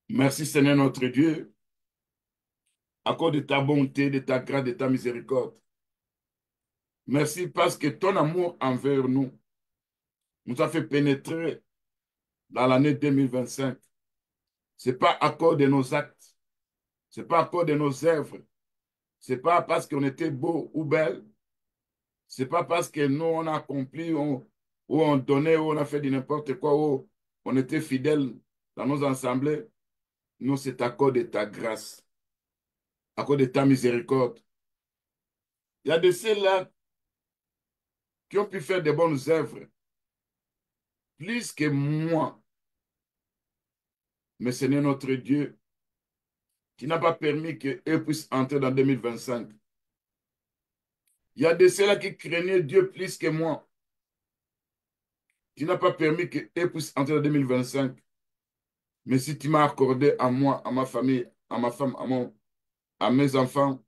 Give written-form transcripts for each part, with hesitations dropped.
Merci Seigneur notre Dieu, à cause de ta bonté, de ta grâce, de ta miséricorde. Merci parce que ton amour envers nous nous a fait pénétrer dans l'année 2025. Ce n'est pas à cause de nos actes, ce n'est pas à cause de nos œuvres, ce n'est pas parce qu'on était beau ou belle, ce n'est pas parce que nous on a accompli ou on donnait ou on a fait de n'importe quoi ou on était fidèle dans nos assemblées. Non, c'est à cause de ta grâce, à cause de ta miséricorde. Il y a de ceux-là qui ont pu faire de bonnes œuvres plus que moi. Mais Seigneur notre Dieu, qui n'a pas permis qu'eux puissent entrer dans 2025. Il y a de ceux-là qui craignaient Dieu plus que moi, qui n'a pas permis qu'eux puissent entrer dans 2025. Mais si tu m'as accordé à moi, à ma famille, à ma femme, à mes enfants,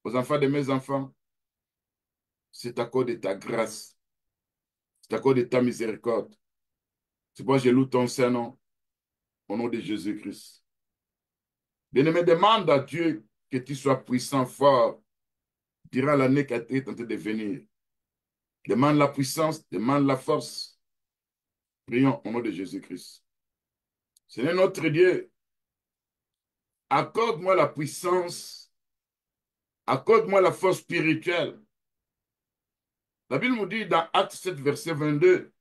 aux enfants de mes enfants, c'est à cause de ta grâce, c'est à cause de ta miséricorde. C'est pourquoi je loue ton Saint-Nom au nom de Jésus-Christ. Bien-aimé, demande à Dieu que tu sois puissant, fort, durant l'année qui est en train de venir. Demande la puissance, demande la force. Prions au nom de Jésus-Christ. Seigneur notre Dieu, accorde-moi la puissance, accorde-moi la force spirituelle. La Bible nous dit dans Acte 7, verset 22,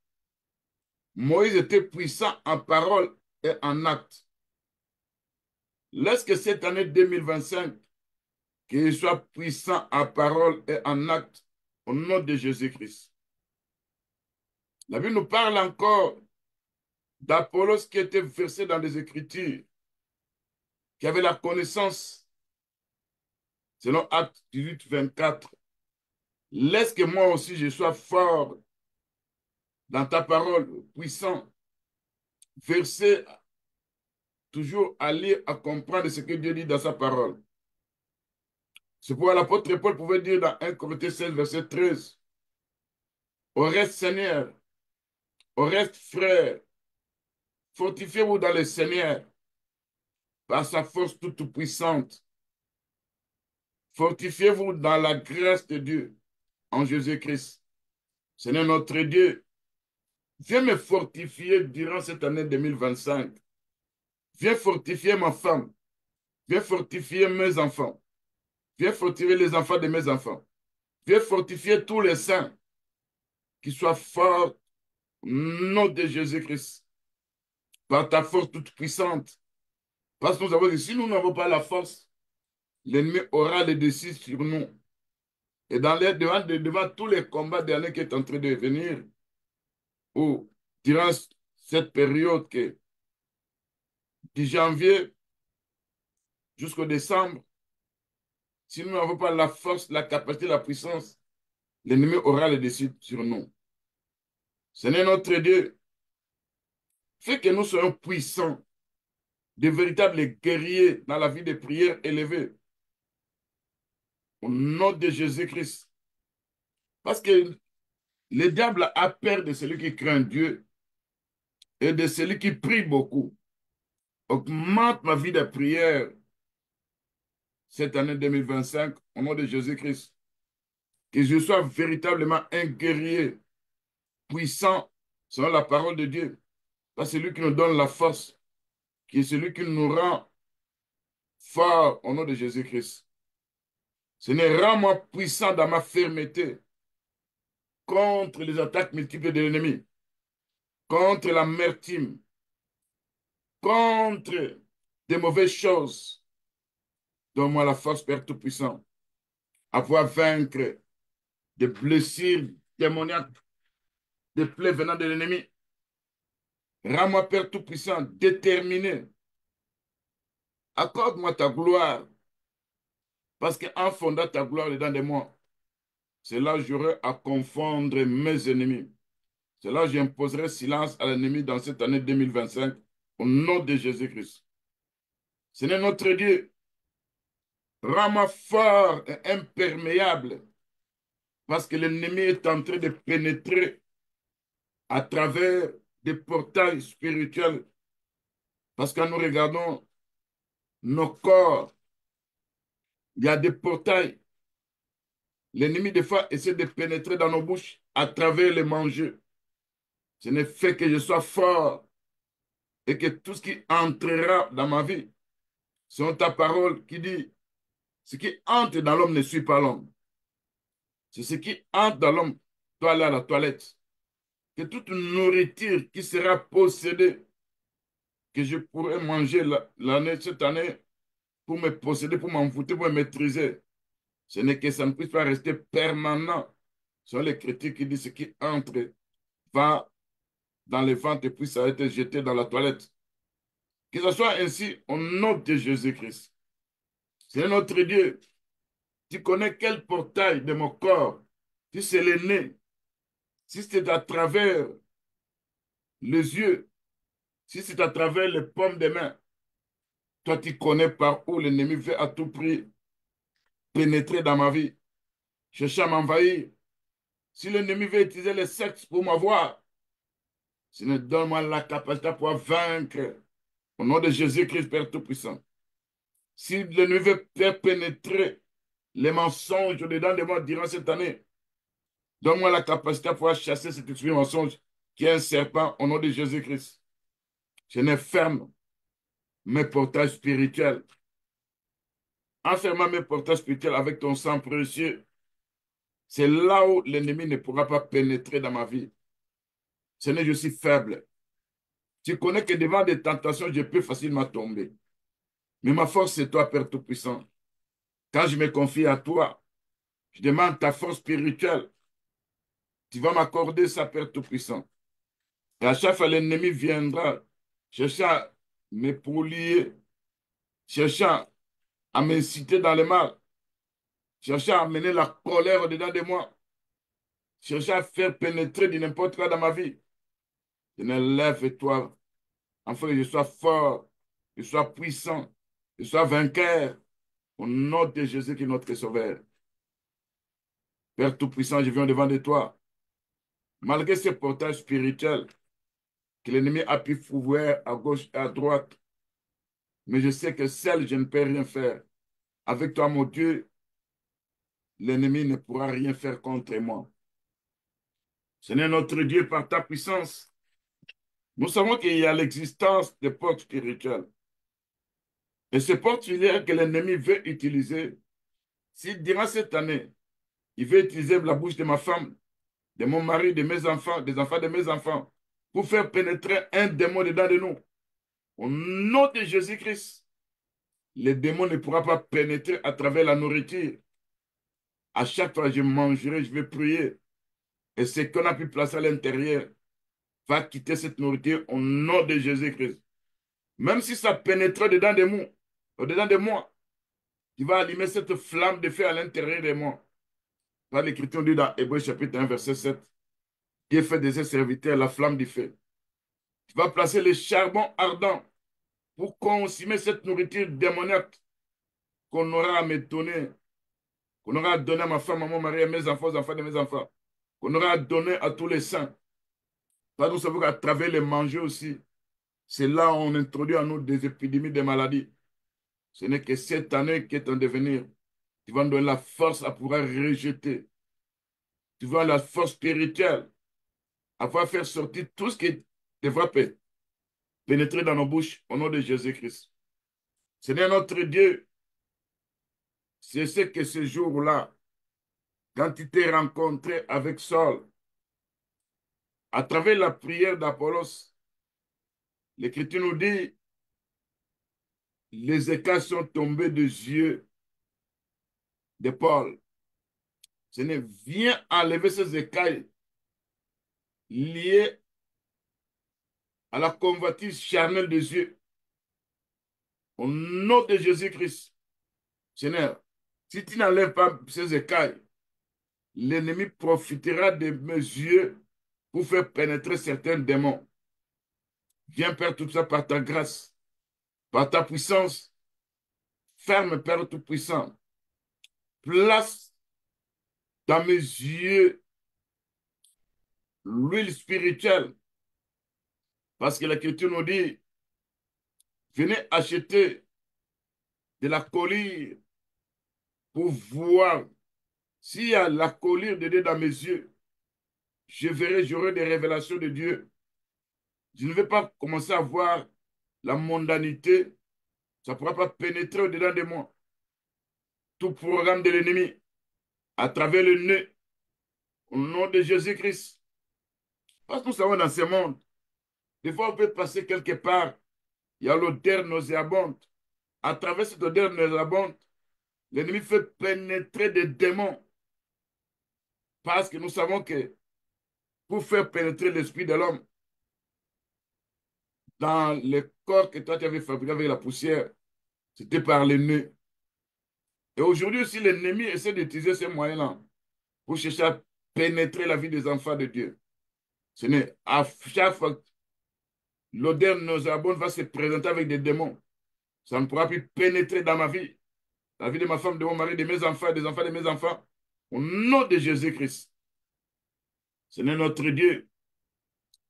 Moïse était puissant en parole et en acte. Laisse que cette année 2025, qu'il soit puissant en parole et en acte au nom de Jésus-Christ. La Bible nous parle encore d'Apollos qui était versé dans les Écritures, qui avait la connaissance, selon Acte 18, 24. Laisse que moi aussi je sois fort dans ta parole, puissant, versé, toujours à lire, à comprendre ce que Dieu dit dans sa parole. C'est pourquoi l'apôtre Paul pouvait dire dans 1 Corinthiens 16, verset 13, au reste Seigneur, au reste frère, fortifiez-vous dans le Seigneur par sa force toute puissante. Fortifiez-vous dans la grâce de Dieu en Jésus-Christ. Seigneur notre Dieu, viens me fortifier durant cette année 2025. Viens fortifier ma femme. Viens fortifier mes enfants. Viens fortifier les enfants de mes enfants. Viens fortifier tous les saints qui soient forts au nom de Jésus-Christ. Par ta force toute puissante. Parce que nous avons dit, si nous n'avons pas la force, l'ennemi aura le dessus sur nous. Et devant tous les combats derniers qui est en train de venir, ou durant cette période de janvier jusqu'au décembre, si nous n'avons pas la force, la capacité, la puissance, l'ennemi aura le dessus sur nous. Seigneur notre Dieu, fais que nous soyons puissants, de véritables guerriers dans la vie de prière élevée. Au nom de Jésus-Christ. Parce que le diable a peur de celui qui craint Dieu et de celui qui prie beaucoup. Augmente ma vie de prière cette année 2025 au nom de Jésus-Christ. Que je sois véritablement un guerrier puissant selon la parole de Dieu. Pas celui qui nous donne la force, qui est celui qui nous rend fort au nom de Jésus-Christ. Seigneur, rends-moi puissant dans ma fermeté contre les attaques multiples de l'ennemi, contre l'amertume, contre des mauvaises choses. Donne-moi la force, Père Tout-Puissant, à pouvoir vaincre des blessures démoniaques, des plaies venant de l'ennemi. Rends-moi, Père Tout-Puissant, déterminé. Accorde-moi ta gloire, parce qu'en fondant ta gloire dedans de moi, c'est là que j'aurai à confondre mes ennemis. C'est là que j'imposerai silence à l'ennemi dans cette année 2025, au nom de Jésus-Christ. Seigneur notre Dieu, rends-moi fort et imperméable, parce que l'ennemi est en train de pénétrer à travers des portails spirituels. Parce que nous regardons nos corps. Il y a des portails. L'ennemi, des fois, essaie de pénétrer dans nos bouches à travers les manger. Ce n'est fait que je sois fort et que tout ce qui entrera dans ma vie, selon ta parole qui dit, ce qui entre dans l'homme ne suit pas l'homme. C'est ce qui entre dans l'homme doit aller à la toilette. Que toute nourriture qui sera possédée, que je pourrai manger cette année, pour me posséder, pour m'envoûter, pour me maîtriser, ce n'est que ça ne puisse pas rester permanent. Ce sont les chrétiens qui disent ce qui entre va dans les ventres et puis ça a été jeté dans la toilette. Que ce soit ainsi au nom de Jésus-Christ. C'est notre Dieu. Tu connais quel portail de mon corps, si c'est le nez, si c'est à travers les yeux, si c'est à travers les paumes des mains, toi tu connais par où l'ennemi veut à tout prix pénétrer dans ma vie, chercher à m'envahir. Si l'ennemi veut utiliser le sexe pour m'avoir, Seigneur, donne-moi la capacité pour vaincre. Au nom de Jésus-Christ, Père Tout-Puissant. Si l'ennemi veut faire pénétrer les mensonges dedans de moi durant cette année, donne-moi la capacité pour chasser cet esprit mensonge qui est un serpent au nom de Jésus-Christ. Je ne ferme mes portails spirituels. En fermant mes portails spirituels avec ton sang précieux, c'est là où l'ennemi ne pourra pas pénétrer dans ma vie. Seigneur, je suis faible. Tu connais que devant des tentations, je peux facilement tomber. Mais ma force, c'est toi, Père Tout-Puissant. Quand je me confie à toi, je demande ta force spirituelle. Tu vas m'accorder ça, Père Tout-Puissant. Et à chaque fois, l'ennemi viendra chercher à me pourlier, chercher à m'inciter dans le mal, chercher à amener la colère au-dedans de moi, chercher à faire pénétrer de n'importe quoi dans ma vie. Je ne lève-toi, afin que je sois fort, que je sois puissant, que je sois vainqueur, au nom de Jésus qui est notre Sauveur. Père Tout-Puissant, je viens devant de toi. Malgré ces portails spirituels que l'ennemi a pu ouvrir à gauche et à droite, mais je sais que seul, je ne peux rien faire. Avec toi, mon Dieu, l'ennemi ne pourra rien faire contre moi. Seigneur notre Dieu, par ta puissance, nous savons qu'il y a l'existence des portes spirituelles. Et ces portes spirituelles que l'ennemi veut utiliser, si durant cette année, il veut utiliser la bouche de ma femme, de mon mari, de mes enfants, des enfants de mes enfants, pour faire pénétrer un démon dedans de nous, au nom de Jésus-Christ, les démons ne pourront pas pénétrer à travers la nourriture. À chaque fois que je mangerai, je vais prier. Et ce qu'on a pu placer à l'intérieur va quitter cette nourriture au nom de Jésus-Christ. Même si ça pénètre dedans de moi, qui va allumer cette flamme de feu à l'intérieur de moi. Par l'Écriture dit dans Hébreux chapitre 1, verset 7, qui est fait de ses serviteurs la flamme du feu. Tu vas placer le charbon ardent pour consumer cette nourriture démoniaque qu'on aura à me donner, qu'on aura à donner à ma femme, à mon mari, à mes enfants, aux enfants de mes enfants, qu'on aura à donner à tous les saints. Parce que nous savons qu'à travers les manger aussi, c'est là où on introduit à nous des épidémies de maladies. Ce n'est que cette année qui est en devenir. Tu vas nous donner la force à pouvoir rejeter. Tu vas la force spirituelle à pouvoir faire sortir tout ce qui devra pénétrer dans nos bouches au nom de Jésus-Christ. Seigneur notre Dieu, c'est ce que ce jour-là, quand tu t'es rencontré avec Saul, à travers la prière d'Apollos, l'Écriture nous dit, les écailles sont tombées des yeux de Paul. Seigneur, viens enlever ces écailles liées à la convoitise charnelle des yeux. Au nom de Jésus-Christ, Seigneur, si tu n'enlèves pas ces écailles, l'ennemi profitera de mes yeux pour faire pénétrer certains démons. Viens, Père, tout ça par ta grâce, par ta puissance. Ferme, Père Tout-Puissant. Place dans mes yeux l'huile spirituelle. Parce que l'Écriture nous dit, venez acheter de la colère pour voir. S'il y a la colère de Dieu dans mes yeux, je verrai, j'aurai des révélations de Dieu. Je ne vais pas commencer à voir la mondanité. Ça ne pourra pas pénétrer au-dedans de moi. Tout programme de l'ennemi à travers le nez, au nom de Jésus-Christ. Parce que nous savons dans ce monde, des fois on peut passer quelque part, il y a l'odeur nauséabonde. À travers cette odeur nauséabonde, l'ennemi fait pénétrer des démons. Parce que nous savons que pour faire pénétrer l'esprit de l'homme dans le corps que toi tu avais fabriqué avec la poussière, c'était par le nez. Et aujourd'hui aussi, l'ennemi essaie d'utiliser ces moyens-là pour chercher à pénétrer la vie des enfants de Dieu. Ce n'est à chaque fois que l'odeur nauséabonde va se présenter avec des démons. Ça ne pourra plus pénétrer dans ma vie, la vie de ma femme, de mon mari, de mes enfants, des enfants de mes enfants. Au nom de Jésus-Christ. Ce n'est notre Dieu.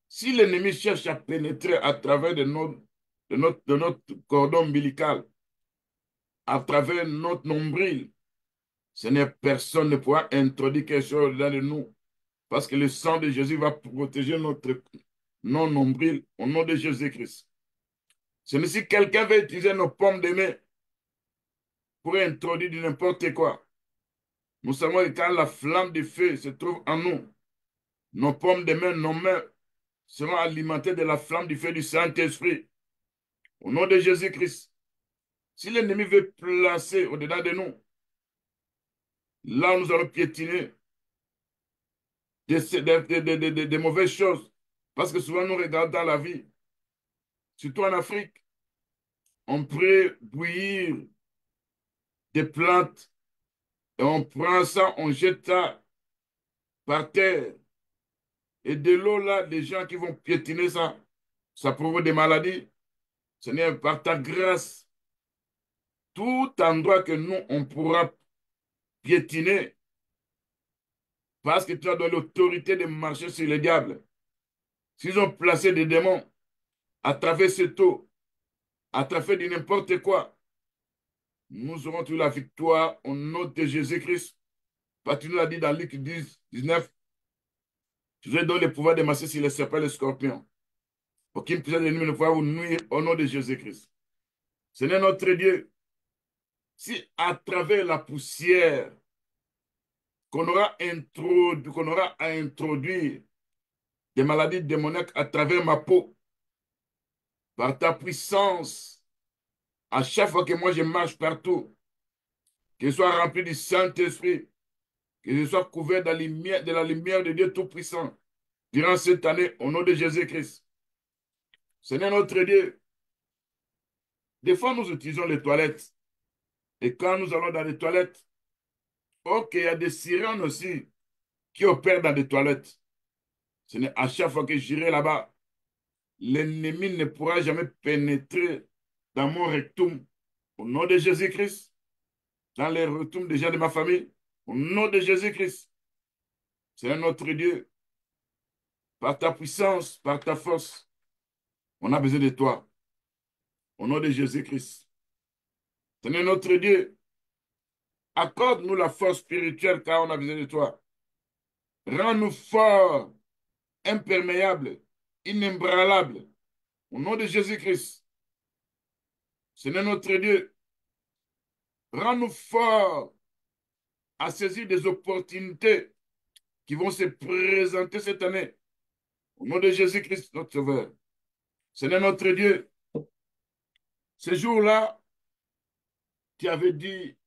Si l'ennemi cherche à pénétrer à travers de notre cordon ombilical, à travers notre nombril, ce n'est personne ne pourra introduire quelque chose au-dedans de nous. Parce que le sang de Jésus va protéger notre non-nombril au nom de Jésus-Christ. C'est comme si quelqu'un veut utiliser nos pommes de main pour introduire du n'importe quoi. Nous savons que quand la flamme du feu se trouve en nous, nos pommes de main, nos mains seront alimentées de la flamme du feu du Saint-Esprit. Au nom de Jésus-Christ. Si l'ennemi veut placer au-dedans de nous, là nous allons piétiner des mauvaises choses. Parce que souvent nous regardons dans la vie, surtout en Afrique, on peut bouillir des plantes et on prend ça, on jette ça par terre. Et de l'eau là, les gens qui vont piétiner ça, ça provoque des maladies. Ce n'est par ta grâce. Tout endroit que nous, on pourra piétiner parce que tu as donné l'autorité de marcher sur les diables. S'ils ont placé des démons à travers cette eau, à travers de n'importe quoi, nous aurons toute la victoire au nom de Jésus-Christ. Parce que tu nous l'as dit dans Luc 10, 19, je vous ai donné le pouvoir de marcher sur les serpents et les scorpions. Aucune puissance de l'ennemi ne pourra vous nuire au nom de Jésus-Christ. Seigneur notre Dieu, si à travers la poussière qu'on aura à introduire des maladies démoniaques à travers ma peau, par ta puissance, à chaque fois que moi je marche partout, que je sois rempli du Saint-Esprit, que je sois couvert de la lumière de Dieu Tout-Puissant durant cette année, au nom de Jésus-Christ. Seigneur notre Dieu, des fois nous utilisons les toilettes. Et quand nous allons dans les toilettes, ok, il y a des sirènes aussi qui opèrent dans des toilettes. Ce n'est à chaque fois que j'irai là-bas, l'ennemi ne pourra jamais pénétrer dans mon rectum. Au nom de Jésus-Christ, dans les rectums des gens de ma famille, au nom de Jésus-Christ. C'est notre Dieu. Par ta puissance, par ta force, on a besoin de toi. Au nom de Jésus-Christ. Seigneur notre Dieu, accorde-nous la force spirituelle car on a besoin de toi. Rends-nous forts, imperméables, inébranlables. Au nom de Jésus-Christ. Seigneur notre Dieu, rends-nous forts à saisir des opportunités qui vont se présenter cette année. Au nom de Jésus-Christ, notre Sauveur. Seigneur notre Dieu, ce jour-là, tu avais dit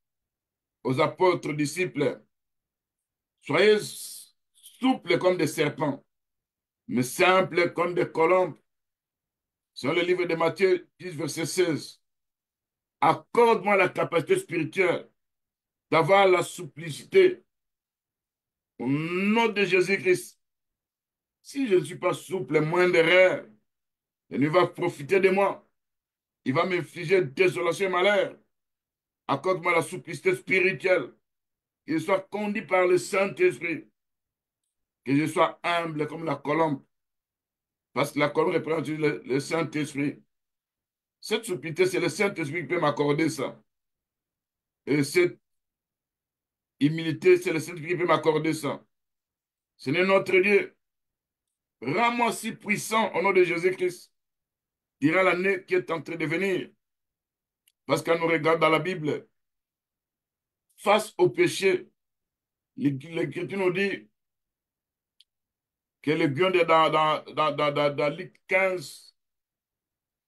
aux apôtres, disciples, soyez souples comme des serpents, mais simples comme des colombes. Sur le livre de Matthieu 10, verset 16. Accorde-moi la capacité spirituelle d'avoir la simplicité au nom de Jésus-Christ. Si je ne suis pas souple, moins d'erreur, il va profiter de moi. Il va m'infliger désolation et malheur. Accorde-moi la simplicité spirituelle. Que je sois conduit par le Saint-Esprit. Que je sois humble comme la colombe. Parce que la colombe représente le Saint-Esprit. Cette simplicité, c'est le Saint-Esprit qui peut m'accorder ça. Et cette humilité, c'est le Saint-Esprit qui peut m'accorder ça. Seigneur notre Dieu, rends-moi si puissant au nom de Jésus-Christ, durant l'année qui est en train de venir. Parce qu'on nous regarde dans la Bible, face au péché, l'Écriture nous dit que le lion de dans Luc 15,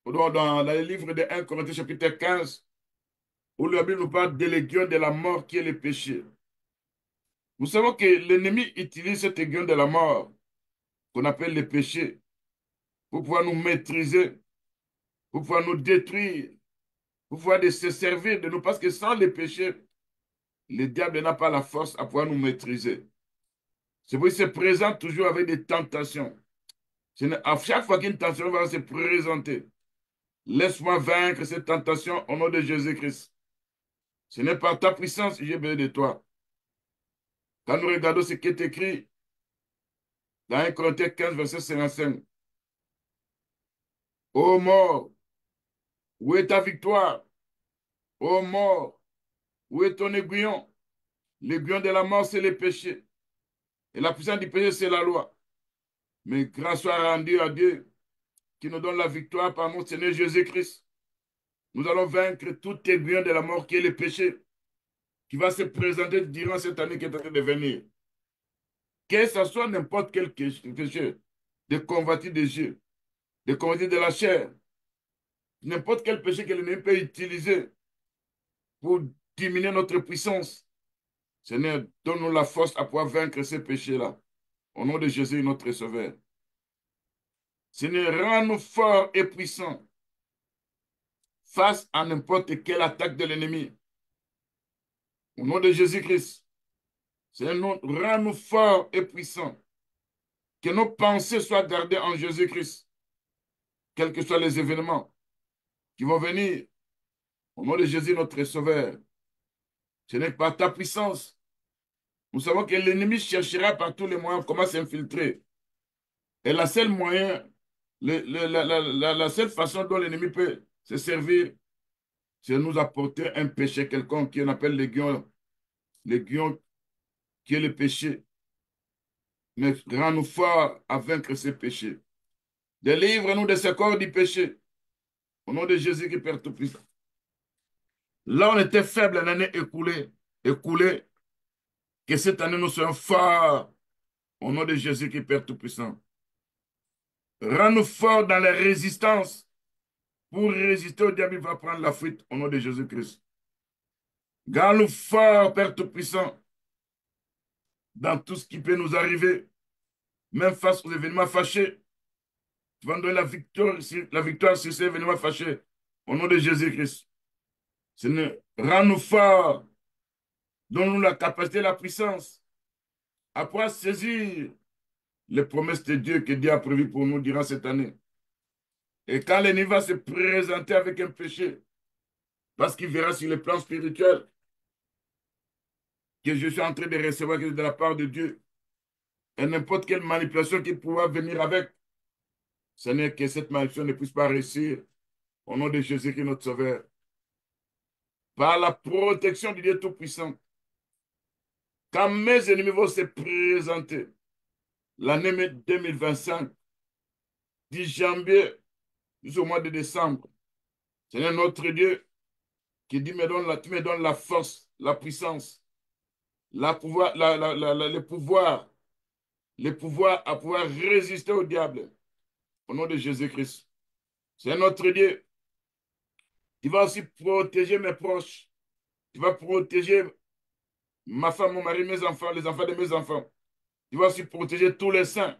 ou dans le livre de 1 Corinthiens chapitre 15, où la Bible nous parle de l'aiguillon de la mort qui est le péché. Nous savons que l'ennemi utilise cet aiguillon de la mort, qu'on appelle le péché, pour pouvoir nous maîtriser, pour pouvoir nous détruire, pour pouvoir se servir de nous, parce que sans le péché, le diable n'a pas la force à pouvoir nous maîtriser. C'est pourquoi il se présente toujours avec des tentations. À chaque fois qu'une tentation va se présenter, laisse-moi vaincre cette tentation au nom de Jésus-Christ. Ce n'est pas ta puissance que j'ai besoin de toi. Quand nous regardons ce qui est écrit dans 1 Corinthiens 15, verset 55, ô mort, où est ta victoire? Ô mort, où est ton aiguillon? L'aiguillon de la mort, c'est le péché. Et la puissance du péché, c'est la loi. Mais grâce soit rendue à Dieu qui nous donne la victoire par notre Seigneur Jésus-Christ. Nous allons vaincre tout aiguillon de la mort qui est le péché, qui va se présenter durant cette année qui est en train de venir. Que ce soit n'importe quel péché, de convoitise des yeux, de convoitise de la chair, n'importe quel péché que l'ennemi peut utiliser pour diminuer notre puissance. Seigneur, donne-nous la force à pouvoir vaincre ces péchés-là. Au nom de Jésus, notre Sauveur. Seigneur, rends-nous forts et puissants face à n'importe quelle attaque de l'ennemi. Au nom de Jésus-Christ. Seigneur, rends-nous forts et puissants. Que nos pensées soient gardées en Jésus-Christ. Quels que soient les événements qui vont venir. Au nom de Jésus, notre Sauveur. Ce n'est pas ta puissance. Nous savons que l'ennemi cherchera par tous les moyens comment s'infiltrer. Et la seule moyen, la seule façon dont l'ennemi peut se servir, c'est de nous apporter un péché quelconque qu'on appelle le guion qui est le péché. Mais rends-nous forts à vaincre ce péché. Délivre-nous de ce corps du péché. Au nom de Jésus qui Père Tout-Puissant. Là, on était faible l'année écoulée, que cette année nous soyons forts. Au nom de Jésus qui Père Tout-Puissant. Rends-nous forts dans la résistance. Pour résister au diable, il va prendre la fuite au nom de Jésus-Christ. Garde-nous forts, Père Tout-Puissant, dans tout ce qui peut nous arriver, même face aux événements fâchés. Tu vas nous donner la victoire sur ces événements fâchés au nom de Jésus-Christ. Seigneur, rends-nous forts, donne-nous la capacité, la puissance à pouvoir saisir les promesses de Dieu que Dieu a prévues pour nous durant cette année. Et quand l'ennemi va se présenter avec un péché, parce qu'il verra sur le plan spirituel que je suis en train de recevoir de la part de Dieu, et n'importe quelle manipulation qui pourra venir avec, Seigneur, que cette manipulation ne puisse pas réussir. Au nom de Jésus qui est notre Sauveur. Par la protection du Dieu Tout-Puissant, quand mes ennemis vont se présenter, l'année 2025, du janvier jusqu'au mois de décembre, Seigneur notre Dieu, qui dit, tu me donnes la force, la puissance, le pouvoir à pouvoir résister au diable. Au nom de Jésus-Christ. C'est notre Dieu. Tu vas aussi protéger mes proches. Tu vas protéger ma femme, mon mari, mes enfants, les enfants de mes enfants. Tu vas aussi protéger tous les saints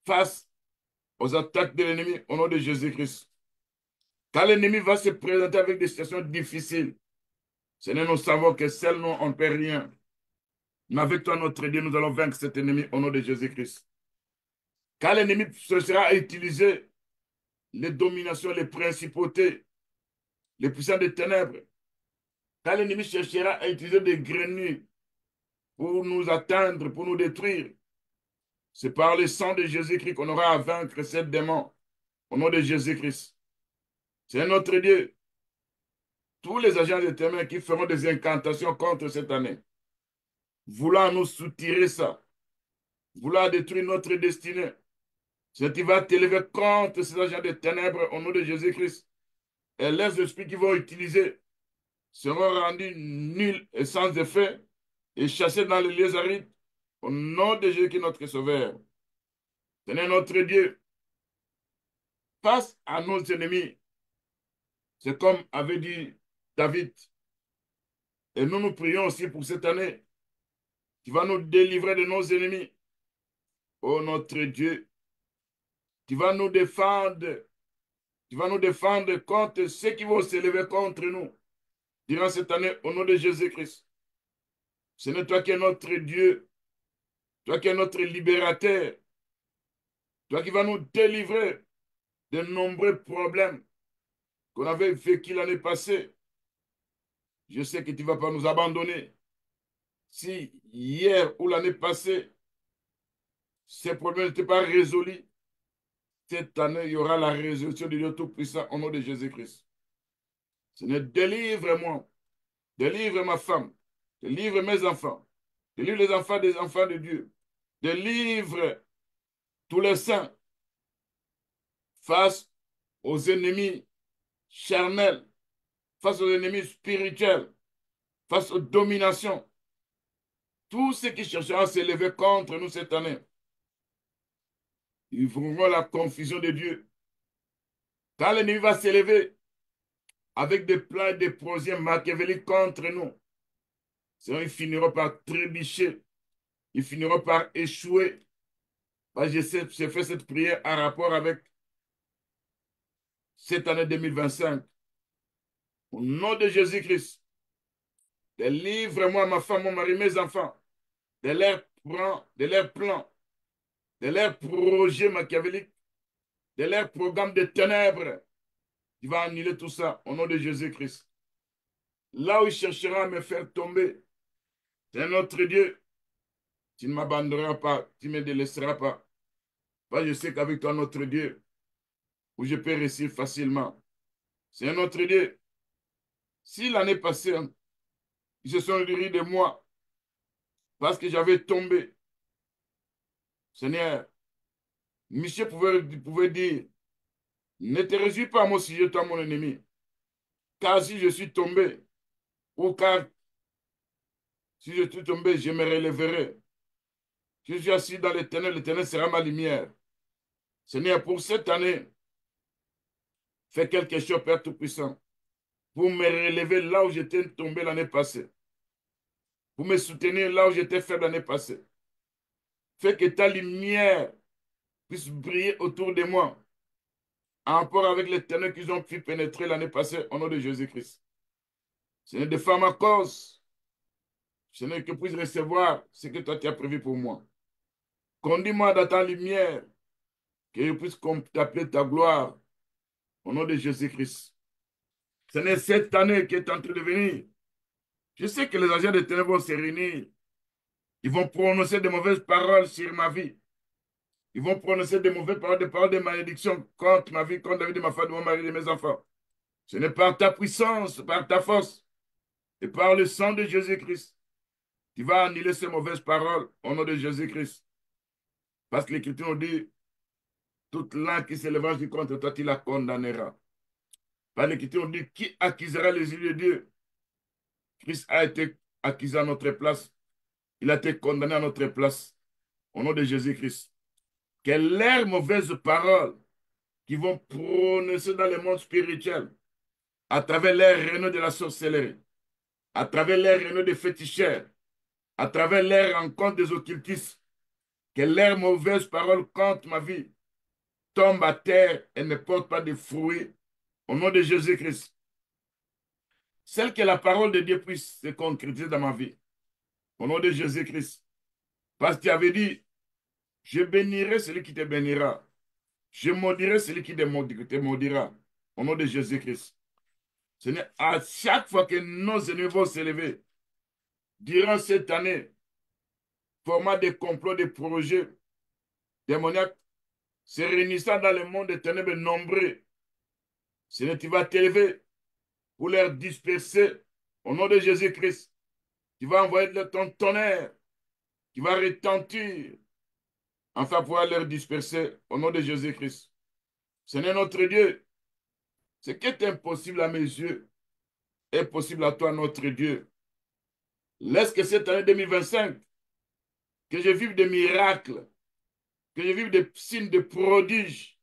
face aux attaques de l'ennemi au nom de Jésus-Christ. Quand l'ennemi va se présenter avec des situations difficiles, Seigneur, nous savons que seul nous, on ne peut rien. Mais avec toi, notre Dieu, nous allons vaincre cet ennemi au nom de Jésus-Christ. Quand l'ennemi cherchera à utiliser les dominations, les principautés, les puissants des ténèbres, quand l'ennemi cherchera à utiliser des grenouilles pour nous atteindre, pour nous détruire, c'est par le sang de Jésus-Christ qu'on aura à vaincre ces démons au nom de Jésus-Christ. C'est notre Dieu. tous les agents de ténèbres qui feront des incantations contre cette année, voulant nous soutirer ça, voulant détruire notre destinée, c'est qui va t'élever contre ces agents de ténèbres au nom de Jésus-Christ. Et les esprits qu'ils vont utiliser seront rendus nuls et sans effet et chassés dans les lieux arides au nom de Jésus qui est notre Sauveur. Tenez notre Dieu face à nos ennemis. C'est comme avait dit David. Et nous nous prions aussi pour cette année qui va nous délivrer de nos ennemis. Oh notre Dieu, tu vas nous défendre. Tu vas nous défendre contre ceux qui vont s'élever contre nous durant cette année au nom de Jésus-Christ. Ce n'est toi qui es notre Dieu, toi qui es notre libérateur, toi qui vas nous délivrer de nombreux problèmes qu'on avait vécu l'année passée. Je sais que tu ne vas pas nous abandonner. Si hier ou l'année passée, ces problèmes n'étaient pas résolus, cette année, il y aura la résolution de Dieu Tout-Puissant au nom de Jésus-Christ. Seigneur, délivre-moi, délivre ma femme, délivre mes enfants, délivre les enfants des enfants de Dieu, délivre tous les saints face aux ennemis charnels, face aux ennemis spirituels, face aux dominations. Tous ceux qui chercheront à s'élever contre nous cette année, ils verront la confusion de Dieu. Quand l'ennemi va s'élever avec des plans et des projets machiavéliques contre nous, sinon ils finiront par trébucher, ils finiront par échouer. J'ai fait cette prière en rapport avec cette année 2025. Au nom de Jésus-Christ, délivre-moi, ma femme, mon mari, mes enfants, de leurs plans, de leurs projets machiavéliques, de leurs programmes de ténèbres. Tu vas annuler tout ça au nom de Jésus-Christ. Là où il cherchera à me faire tomber, c'est notre Dieu. Tu ne m'abandonneras pas, tu ne me délaisseras pas. Je sais qu'avec toi, notre Dieu, où je peux réussir facilement. C'est notre Dieu. Si l'année passée, ils se sont ris de moi parce que j'avais tombé, Seigneur, Michel pouvait dire, ne te réjouis pas moi si je suis mon ennemi, car si je suis tombé, ou car si je suis tombé, je me relèverai. Si je suis assis dans l'éternel sera ma lumière. Seigneur, pour cette année, fais quelque chose, Père Tout-Puissant, pour me relever là où j'étais tombé l'année passée, pour me soutenir là où j'étais faible l'année passée. Fais que ta lumière puisse briller autour de moi, en rapport avec les ténèbres qu'ils ont pu pénétrer l'année passée au nom de Jésus-Christ. Seigneur, défends ma cause. Seigneur, que je puisse recevoir ce que toi tu as prévu pour moi. Conduis-moi dans ta lumière, que je puisse t'appeler ta gloire au nom de Jésus-Christ. Seigneur, cette année qui est en train de venir, je sais que les agents de ténèbres vont se réunir. Ils vont prononcer de mauvaises paroles sur ma vie. Ils vont prononcer de mauvaises paroles, des paroles de malédiction contre ma vie, contre la vie de ma femme, de mon mari, de mes enfants. Ce n'est par ta puissance, par ta force et par le sang de Jésus-Christ. Tu vas annuler ces mauvaises paroles au nom de Jésus-Christ. Parce que l'Écriture nous dit, toute langue qui s'élèvera contre toi, tu la condamneras. Par l'Écriture nous dit, qui accusera les yeux de Dieu? Christ a été accusé à notre place. Il a été condamné à notre place. Au nom de Jésus-Christ. Que leurs mauvaises paroles qui vont prononcer dans le monde spirituel, à travers les réunions de la sorcellerie, à travers les réunions des féticheurs, à travers les rencontres des occultistes, que leurs mauvaises paroles contre ma vie tombent à terre et ne portent pas de fruits au nom de Jésus-Christ. Celle que la parole de Dieu puisse se concrétiser dans ma vie au nom de Jésus-Christ. Parce que tu avais dit, je bénirai celui qui te bénira. Je maudirai celui qui te maudira. Au nom de Jésus-Christ. Seigneur, à chaque fois que nos ennemis vont s'élever, durant cette année, formant des complots, des projets démoniaques, se réunissant dans le monde des ténèbres nombreux, Seigneur, tu vas t'élever pour les disperser au nom de Jésus-Christ. Tu vas envoyer ton tonnerre qui va retentir, enfin pouvoir les disperser au nom de Jésus-Christ. Seigneur notre Dieu, ce qui est impossible à mes yeux est possible à toi, notre Dieu. Laisse que cette année 2025, que je vive des miracles, que je vive des signes de prodiges,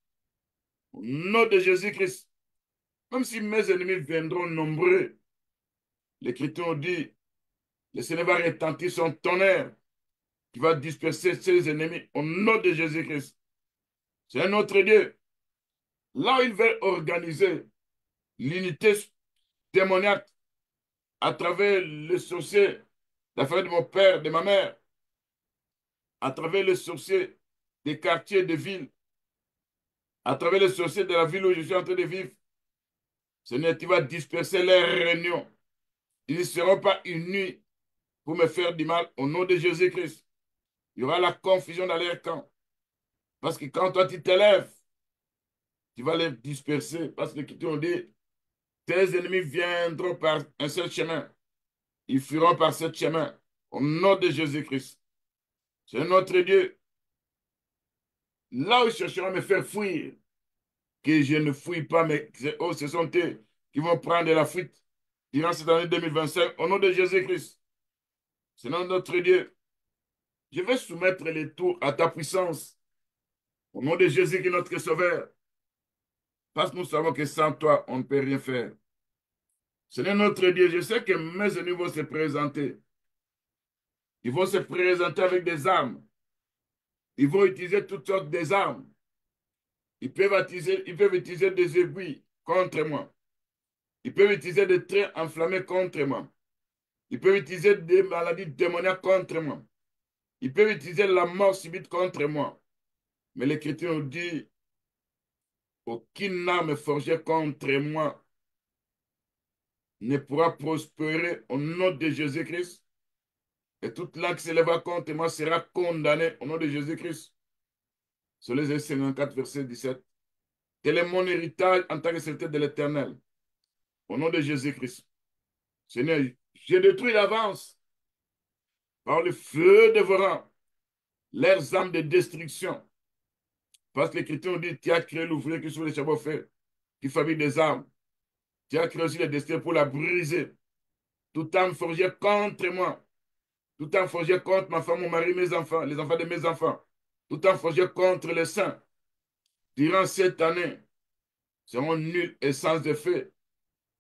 au nom de Jésus-Christ. Même si mes ennemis viendront nombreux, l'Écriture dit, le Seigneur va retentir son tonnerre qui va disperser ses ennemis au nom de Jésus-Christ. C'est un autre Dieu. Là où il veut organiser l'unité démoniaque à travers le sorcier, la famille de mon père, de ma mère, à travers le sorcier des quartiers, des villes, à travers le sorcier de la ville où je suis en train de vivre, Seigneur, tu vas disperser les réunions. Ils ne seront pas unis pour me faire du mal au nom de Jésus-Christ. Il y aura la confusion dans leur camp. Parce que quand toi tu t'élèves, tu vas les disperser. Parce que qui t'ont dit, tes ennemis viendront par un seul chemin. Ils fuiront par ce chemin. Au nom de Jésus-Christ. C'est notre Dieu. Là où ils chercheront à me faire fuir, que je ne fouille pas, mais ce sont eux qui vont prendre la fuite durant cette année 2025. Au nom de Jésus-Christ. C'est notre Dieu. Je vais soumettre les tours à ta puissance. Au nom de Jésus qui est notre Sauveur. Parce que nous savons que sans toi, on ne peut rien faire. Seigneur notre Dieu, je sais que mes ennemis vont se présenter. Ils vont se présenter avec des armes. Ils vont utiliser toutes sortes d'armes. Ils peuvent utiliser des aiguilles contre moi. Ils peuvent utiliser des traits enflammés contre moi. Ils peuvent utiliser des maladies démoniaques contre moi. Ils peuvent utiliser la mort subite contre moi. Mais l'Écriture nous dit, aucune arme forgée contre moi ne pourra prospérer au nom de Jésus-Christ. Et toute langue qui s'élèvera contre moi sera condamnée au nom de Jésus-Christ. Sur les 54, verset 17. Tel est mon héritage en tant que serviteur de l'Éternel. Au nom de Jésus-Christ. Seigneur, j'ai détruit l'avance par le feu dévorant leurs armes de destruction. Parce que l'Écriture dit, tu as créé l'ouvrier qui souffle les chapeaux faits, qui fabrique des armes. Tu as créé aussi les destinées pour la briser. Tout arme forgée contre moi. Tout arme forgée contre ma femme, mon mari, mes enfants, les enfants de mes enfants. Tout arme forgée contre les saints. Durant cette année, seront nuls et sans effet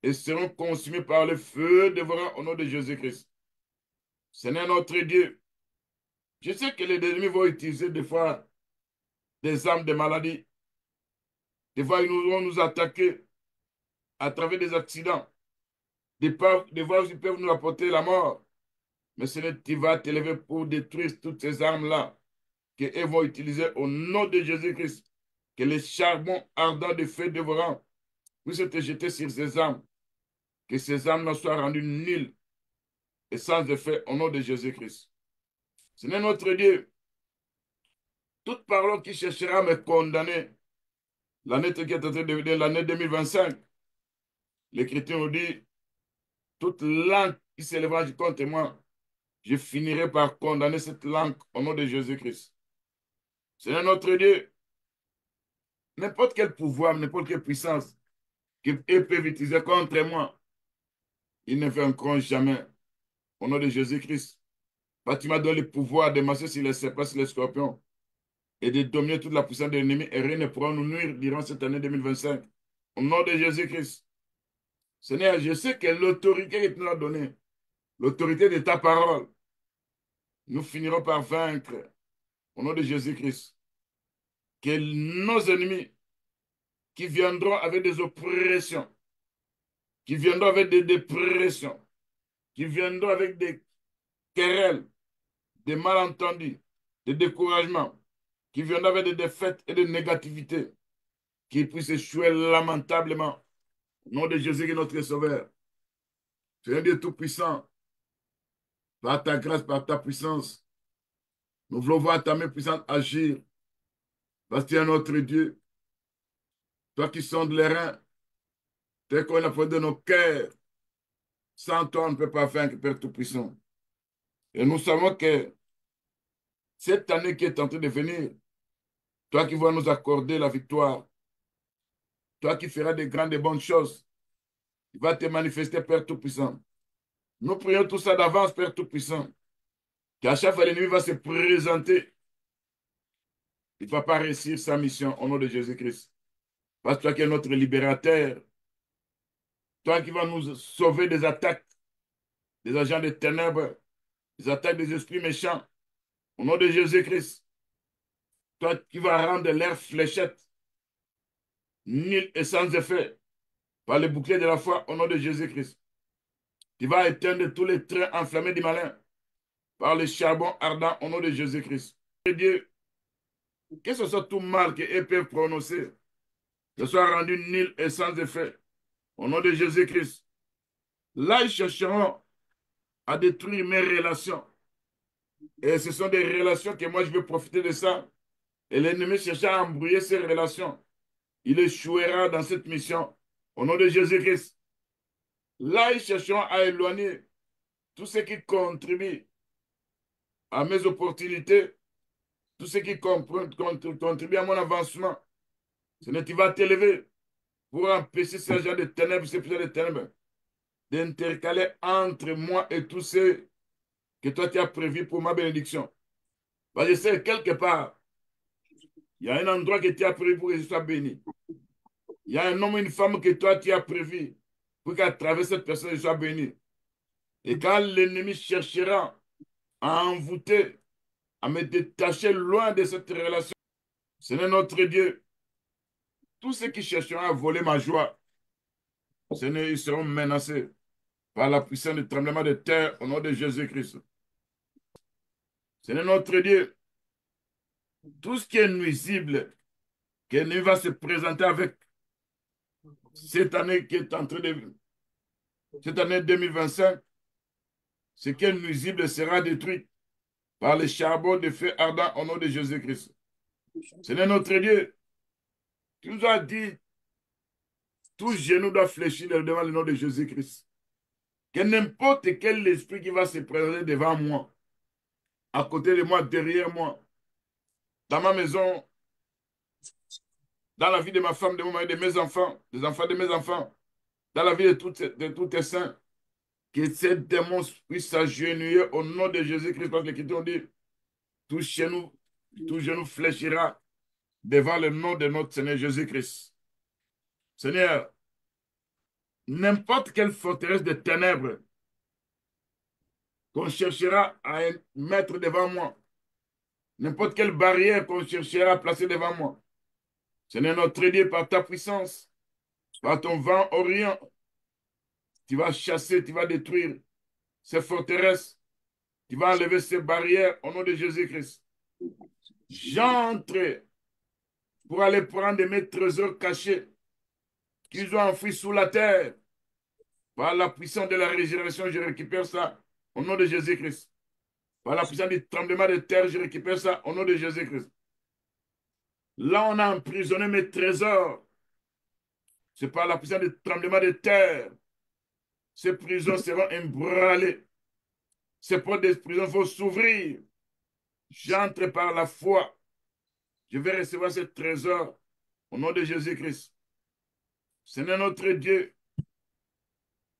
et seront consumés par le feu dévorant au nom de Jésus-Christ. Seigneur notre Dieu, je sais que les ennemis vont utiliser des fois des armes de maladie. Des fois, ils vont nous attaquer à travers des accidents. Des fois, ils peuvent nous apporter la mort. Mais Seigneur, tu vas t'élever pour détruire toutes ces armes-là qu'elles vont utiliser au nom de Jésus-Christ. Que les charbons ardents de feu dévorant puissent te jeter sur ces armes. Que ces armes soient rendues nulles et sans effet au nom de Jésus-Christ. Seigneur notre Dieu, toute parole qui cherchera à me condamner, l'année qui est en train de venir, l'année 2025, l'Écriture nous dit, toute langue qui s'élèvera contre moi, je finirai par condamner cette langue au nom de Jésus-Christ. Seigneur notre Dieu, n'importe quel pouvoir, n'importe quelle puissance qu'ils peuvent utiliser contre moi, ils ne vaincront jamais au nom de Jésus-Christ. Parce que tu m'as donné le pouvoir de marcher sur les serpents, sur les scorpions et de dominer toute la puissance de l'ennemi et rien ne pourra nous nuire durant cette année 2025. Au nom de Jésus-Christ. Seigneur, je sais que l'autorité que tu nous as donnée, l'autorité de ta parole, nous finirons par vaincre au nom de Jésus-Christ. Que nos ennemis qui viendront avec des oppressions, qui viendront avec des dépressions, qui viendront avec des querelles, des malentendus, des découragements, qui viendront avec des défaites et des négativités, qui puissent échouer lamentablement. Au nom de Jésus qui est notre Sauveur. Tu es un Dieu tout-puissant. Par ta grâce, par ta puissance, nous voulons voir ta main puissante agir. Parce que tu es notre Dieu. Toi qui sondes les reins, tel qu'on a fait de nos cœurs. Sans toi, on ne peut pas vaincre, Père Tout-Puissant. Et nous savons que cette année qui est en train de venir, toi qui vas nous accorder la victoire, toi qui feras de grandes et bonnes choses, tu vas te manifester, Père Tout-Puissant. Nous prions tout ça d'avance, Père Tout-Puissant, qu'à chaque fois l'ennemi va se présenter, il ne va pas réussir sa mission au nom de Jésus-Christ. Parce que toi qui es notre libérateur, toi qui vas nous sauver des attaques des agents des ténèbres, des attaques des esprits méchants, au nom de Jésus-Christ, toi qui vas rendre l'air fléchette, nul et sans effet, par le bouclier de la foi, au nom de Jésus-Christ. Tu vas éteindre tous les trains enflammés du malin, par le charbon ardent, au nom de Jésus-Christ. Et Dieu, que ce soit tout mal qu'ils peuvent prononcer, que ce soit rendu nul et sans effet, au nom de Jésus-Christ. Là, ils chercheront à détruire mes relations. Et ce sont des relations que moi, je veux profiter de ça. Et l'ennemi cherchera à embrouiller ces relations. Il échouera dans cette mission. Au nom de Jésus-Christ. Là, ils chercheront à éloigner tout ce qui contribue à mes opportunités, tout ce qui contribue à mon avancement. Ce n'est tu vas t'élever pour empêcher ces gens de ténèbres, ces puissants de ténèbres, d'intercaler entre moi et tous ceux que toi tu as prévus pour ma bénédiction. Parce que je sais, quelque part, il y a un endroit que tu as prévu pour que je sois béni. Il y a un homme ou une femme que toi tu as prévu pour qu'à travers cette personne, je sois béni. Et quand l'ennemi cherchera à envoûter, à me détacher loin de cette relation, ce n'est notre Dieu. Tous ceux qui chercheront à voler ma joie, ils seront menacés par la puissance du tremblement de terre au nom de Jésus-Christ. Ce n'est notre Dieu. Tout ce qui est nuisible, que l'ennemi va se présenter avec cette année qui est en train de... Cette année 2025, ce qui est nuisible sera détruit par le charbon de feu ardent au nom de Jésus-Christ. Ce n'est notre Dieu. Tu nous as dit, tout genou doit fléchir devant le nom de Jésus-Christ. Que n'importe quel esprit qui va se présenter devant moi, à côté de moi, derrière moi, dans ma maison, dans la vie de ma femme, de mon mari, de mes enfants, des enfants de mes enfants, dans la vie de tous tes saints, que ces démons puissent s'agenouiller au nom de Jésus-Christ, parce que l'Écriture dit, tout genou fléchira devant le nom de notre Seigneur Jésus-Christ. Seigneur, n'importe quelle forteresse de ténèbres qu'on cherchera à mettre devant moi, n'importe quelle barrière qu'on cherchera à placer devant moi, Seigneur notre Dieu, par ta puissance, par ton vent orient, tu vas chasser, tu vas détruire ces forteresses, tu vas enlever ces barrières au nom de Jésus-Christ. J'entre pour aller prendre mes trésors cachés qu'ils ont enfouis sous la terre. Par la puissance de la résurrection, je récupère ça au nom de Jésus-Christ. Par la puissance du tremblement de terre, je récupère ça au nom de Jésus-Christ. Là, on a emprisonné mes trésors. C'est par la puissance du tremblement de terre. Ces prisons seront ébranlées. Ces portes des prisons vont s'ouvrir. J'entre par la foi. Je vais recevoir ce trésor au nom de Jésus-Christ. Seigneur notre Dieu,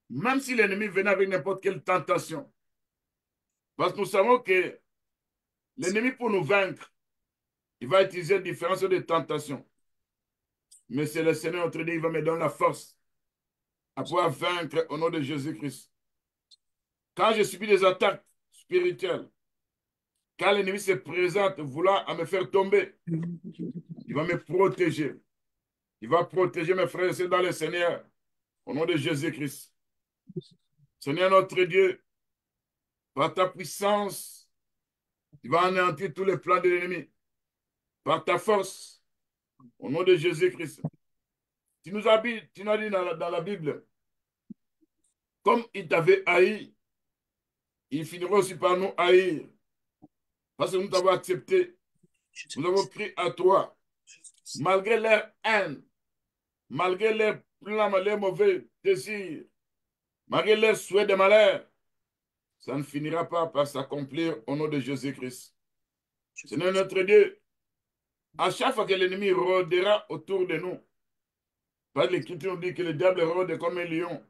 même si l'ennemi venait avec n'importe quelle tentation, parce que nous savons que l'ennemi, pour nous vaincre, il va utiliser différentes sortes de tentations. Mais c'est le Seigneur notre Dieu qui va me donner la force à pouvoir vaincre au nom de Jésus-Christ. Quand je subis des attaques spirituelles, quand l'ennemi se présente voulant à me faire tomber, il va me protéger. Il va protéger mes frères et sœurs dans le Seigneur au nom de Jésus-Christ. Seigneur notre Dieu, par ta puissance, tu vas anéantir tous les plans de l'ennemi. Par ta force, au nom de Jésus-Christ. Tu nous as dit dans la Bible, comme il t'avait haï, il finira aussi par nous haïr. Parce que nous t'avons accepté, nous avons crié à toi, malgré leur haine, malgré leur plans, leurs mauvais désirs, malgré leurs souhaits de malheur, ça ne finira pas par s'accomplir au nom de Jésus-Christ. Seigneur notre Dieu, à chaque fois que l'ennemi rôdera autour de nous, parce que l'Écriture nous dit que le diable rôde comme un lion,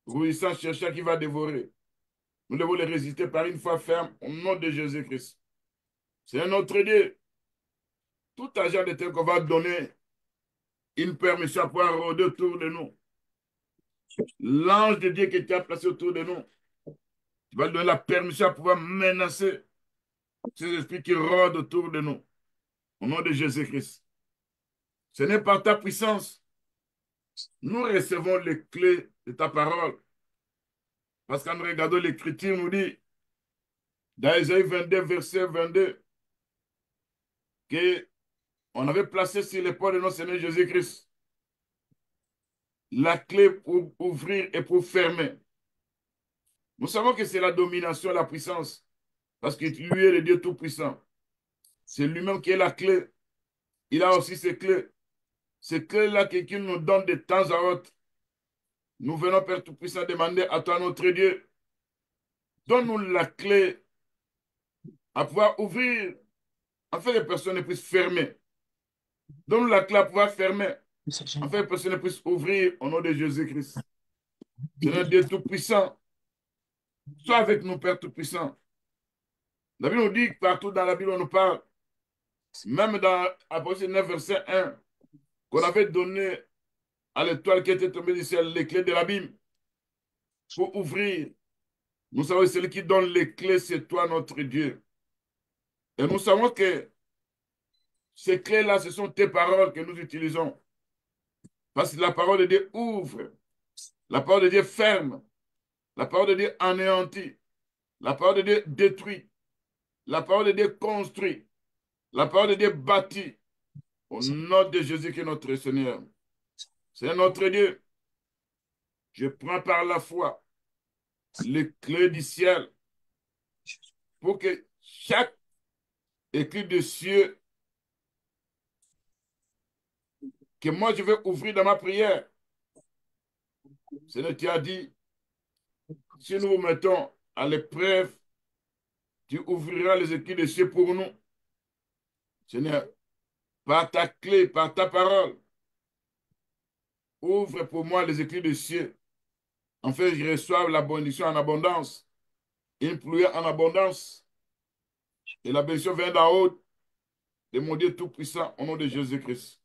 rouissant, cherchant qui va dévorer. Nous devons les résister par une foi ferme au nom de Jésus-Christ. Seigneur notre Dieu, tout agent de tel qu'on va donner une permission à pouvoir rôder autour de nous. L'ange de Dieu que tu as placé autour de nous, tu vas lui donner la permission à pouvoir menacer ces esprits qui rôdent autour de nous. Au nom de Jésus-Christ. Ce n'est par ta puissance. Nous recevons les clés de ta parole. Parce qu'en regardant l'Écriture, nous dit, dans Isaïe 22, verset 22, qu'on avait placé sur l'épaule de notre Seigneur Jésus-Christ la clé pour ouvrir et pour fermer. Nous savons que c'est la domination, la puissance, parce que lui est le Dieu Tout-Puissant. C'est lui-même qui est la clé. Il a aussi ses clés. Ces clés-là qu'il nous donne de temps à autre. Nous venons, Père Tout-Puissant, demander à toi, notre Dieu, donne-nous la clé à pouvoir ouvrir, afin que personne ne puisse fermer. Donne-nous la clé à pouvoir fermer, afin que personne ne puisse ouvrir au nom de Jésus-Christ. Seigneur Dieu Tout-Puissant, sois avec nous, Père Tout-Puissant. La Bible nous dit, partout dans la Bible, on nous parle, même dans Apocalypse 9, verset 1, qu'on avait donné à l'étoile qui était tombée du ciel les clés de l'abîme pour ouvrir. Nous savons que celui qui donne les clés, c'est toi, notre Dieu. Et nous savons que ces clés-là, ce sont tes paroles que nous utilisons. Parce que la parole de Dieu ouvre, la parole de Dieu ferme, la parole de Dieu anéantit, la parole de Dieu détruit, la parole de Dieu construit, la parole de Dieu bâtit. Au nom de Jésus qui est notre Seigneur. C'est notre Dieu. Je prends par la foi les clés du ciel pour que chaque écrit de cieux que moi je vais ouvrir dans ma prière. Seigneur, tu as dit, si nous vous mettons à l'épreuve, tu ouvriras les écrits de cieux pour nous. Seigneur, par ta clé, par ta parole, ouvre pour moi les écrits de cieux, afin que je reçoive la bénédiction en abondance, une pluie en abondance, et la bénédiction vient d'en haut, de mon Dieu Tout-Puissant, au nom de Jésus-Christ.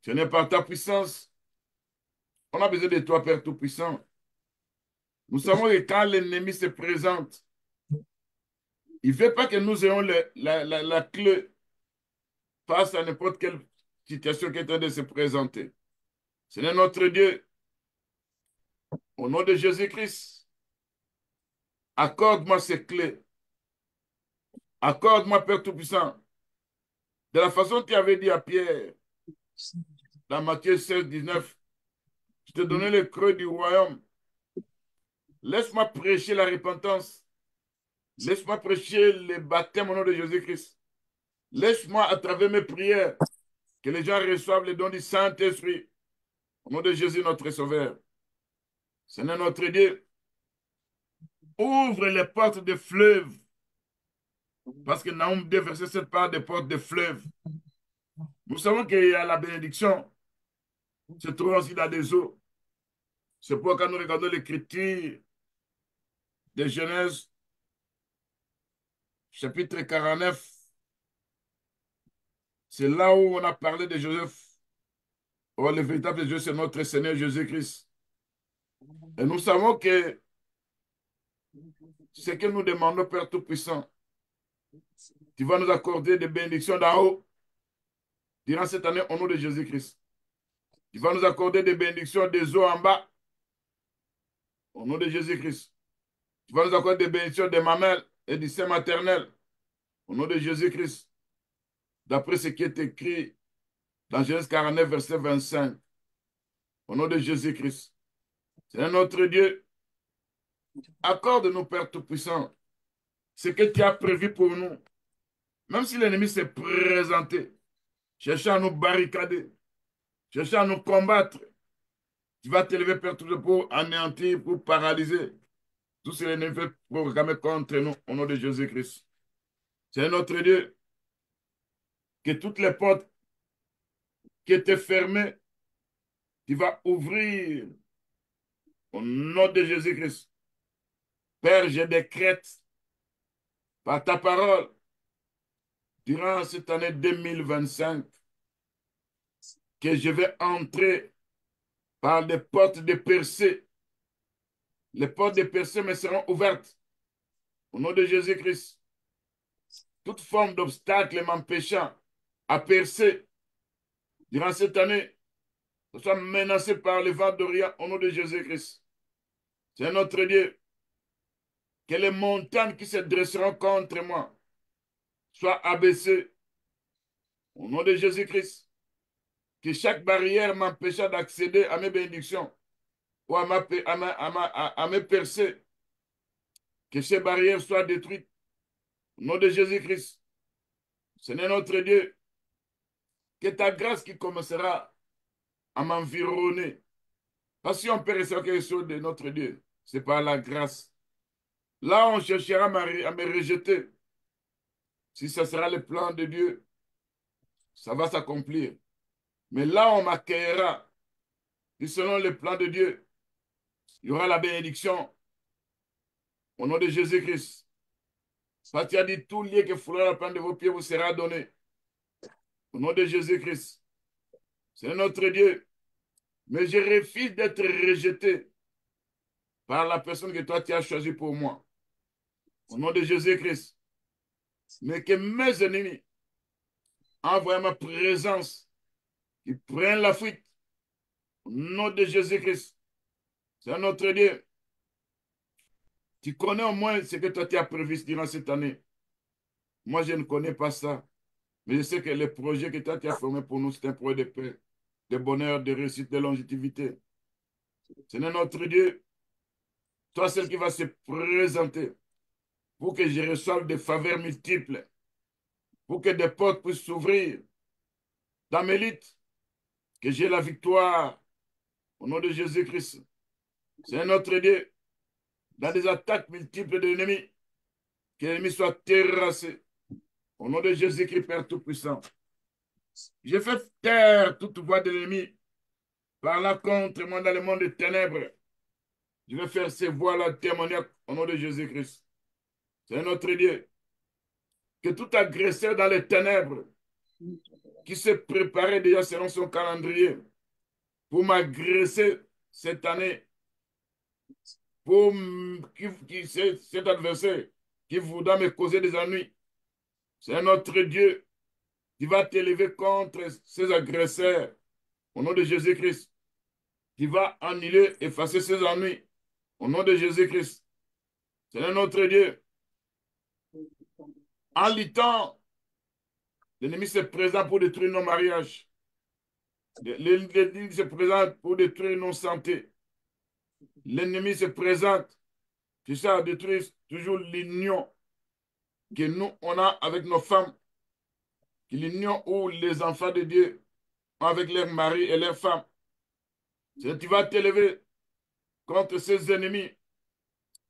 Seigneur, par ta puissance, on a besoin de toi, Père Tout-Puissant. Nous savons que quand l'ennemi se présente, il ne veut pas que nous ayons la clé face à n'importe quelle situation qui est en train de se présenter. Seigneur notre Dieu, au nom de Jésus-Christ, accorde-moi ces clés. Accorde-moi, Père Tout-Puissant, de la façon que tu avais dit à Pierre, dans Matthieu 16, 19, je te donnais le creux du royaume. Laisse-moi prêcher la repentance. Laisse-moi prêcher le baptême au nom de Jésus-Christ. Laisse-moi, à travers mes prières, que les gens reçoivent le don du Saint-Esprit. Au nom de Jésus, notre Sauveur. Seigneur notre Dieu, ouvre les portes des fleuves. Parce que Naoum 2, verset 7 parle des portes des fleuves. Nous savons qu'il y a la bénédiction, se trouve aussi dans des eaux. C'est pourquoi quand nous regardons l'écriture de Genèse, chapitre 49, c'est là où on a parlé de Joseph. Oh, le véritable Dieu, c'est notre Seigneur Jésus-Christ. Et nous savons que ce que nous demandons, Père Tout-Puissant, tu vas nous accorder des bénédictions d'en haut durant cette année au nom de Jésus-Christ. Tu vas nous accorder des bénédictions des eaux en bas au nom de Jésus-Christ. Tu vas nous accorder des bénédictions des mamelles et du sein maternel au nom de Jésus-Christ. D'après ce qui est écrit dans Genèse 49, verset 25. Au nom de Jésus-Christ. C'est notre Dieu. Accorde-nous, Père Tout-Puissant, ce que tu as prévu pour nous. Même si l'ennemi s'est présenté, cherchant à nous barricader, cherchant à nous combattre, Tu vas t'élever, Père, toujours pour anéantir, pour paralyser tous ces ennemis programmés contre nous, au nom de Jésus-Christ. C'est notre Dieu, que toutes les portes qui étaient fermées, tu vas ouvrir au nom de Jésus-Christ. Père, je décrète par ta parole, durant cette année 2025, que je vais entrer par des portes de percée. Les portes de percée me seront ouvertes au nom de Jésus-Christ. Toute forme d'obstacle m'empêchant à percer durant cette année, je sois menacé par le vent d'Orient au nom de Jésus-Christ. C'est notre Dieu. Que les montagnes qui se dresseront contre moi soient abaissées au nom de Jésus-Christ. Que chaque barrière m'empêchant d'accéder à mes bénédictions ou à mes percées, que ces barrières soient détruites au nom de Jésus-Christ. Seigneur notre Dieu, que ta grâce qui commencera à m'environner. Parce qu'on peut recevoir quelque chose de notre Dieu, c'est par la grâce. Là, on cherchera à me rejeter. Si ce sera le plan de Dieu, ça va s'accomplir. Mais là, on m'accueillera. Et selon le plan de Dieu, il y aura la bénédiction au nom de Jésus-Christ. Parce qu'il a dit, tout lieu que foulera la plante de vos pieds vous sera donné. Au nom de Jésus-Christ. C'est notre Dieu. Mais je refuse d'être rejeté par la personne que toi tu as choisie pour moi. Au nom de Jésus-Christ. Mais que mes ennemis, en voyant ma présence, ils prennent la fuite. Au nom de Jésus-Christ. C'est notre Dieu. Tu connais au moins ce que toi tu as prévu durant cette année. Moi, je ne connais pas ça. Mais je sais que le projet que toi tu as formé pour nous, c'est un projet de paix, de bonheur, de réussite, de longévité. C'est notre Dieu. Toi, celle qui va se présenter pour que je reçoive des faveurs multiples, pour que des portes puissent s'ouvrir dans mes luttes, que j'ai la victoire au nom de Jésus-Christ. C'est notre Dieu. Dans des attaques multiples de l'ennemi, que l'ennemi soit terrassé. Au nom de Jésus-Christ, Père Tout-Puissant. Je fais taire toute voix de l'ennemi par là contre moi dans le monde des ténèbres. Je vais faire ces voix-là témoigner au nom de Jésus-Christ. C'est notre Dieu. Que tout agresseur dans les ténèbres qui se préparait déjà selon son calendrier pour m'agresser cette année, pour cet adversaire qui voudra me causer des ennuis, c'est notre Dieu qui va t'élever contre ces agresseurs au nom de Jésus-Christ, qui va annuler, effacer ces ennuis au nom de Jésus-Christ. C'est notre Dieu. En luttant, l'ennemi se présente pour détruire nos mariages. L'ennemi se présente pour détruire nos santé. L'ennemi se présente, c'est ça, détruire toujours l'union que nous, on a avec nos femmes, l'union où les enfants de Dieu ont avec leurs maris et leurs femmes. Tu vas t'élever contre ces ennemis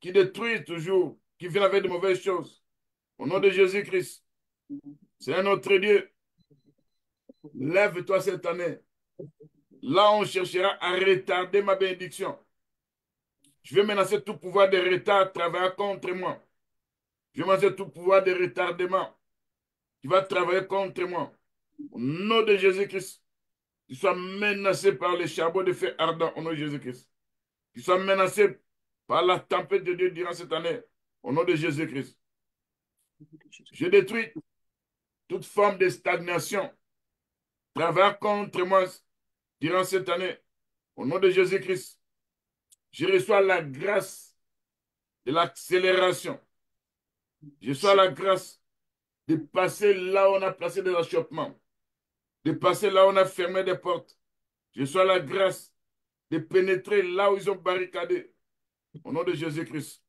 qui détruisent toujours, qui viennent avec de mauvaises choses. Au nom de Jésus-Christ, c'est notre Dieu. Lève-toi cette année. Là, on cherchera à retarder ma bénédiction. Je vais menacer tout pouvoir de retard travaillant contre moi. Je vais menacer tout pouvoir de retardement qui va travailler contre moi. Au nom de Jésus-Christ, tu sois menacé par les charbons de feu ardent au nom de Jésus-Christ. Tu sois menacé par la tempête de Dieu durant cette année au nom de Jésus-Christ. Je détruis toute forme de stagnation travaillant contre moi durant cette année au nom de Jésus-Christ. Je reçois la grâce de l'accélération. Je reçois la grâce de passer là où on a placé des achoppements, de passer là où on a fermé des portes. Je reçois la grâce de pénétrer là où ils ont barricadé. Au nom de Jésus-Christ.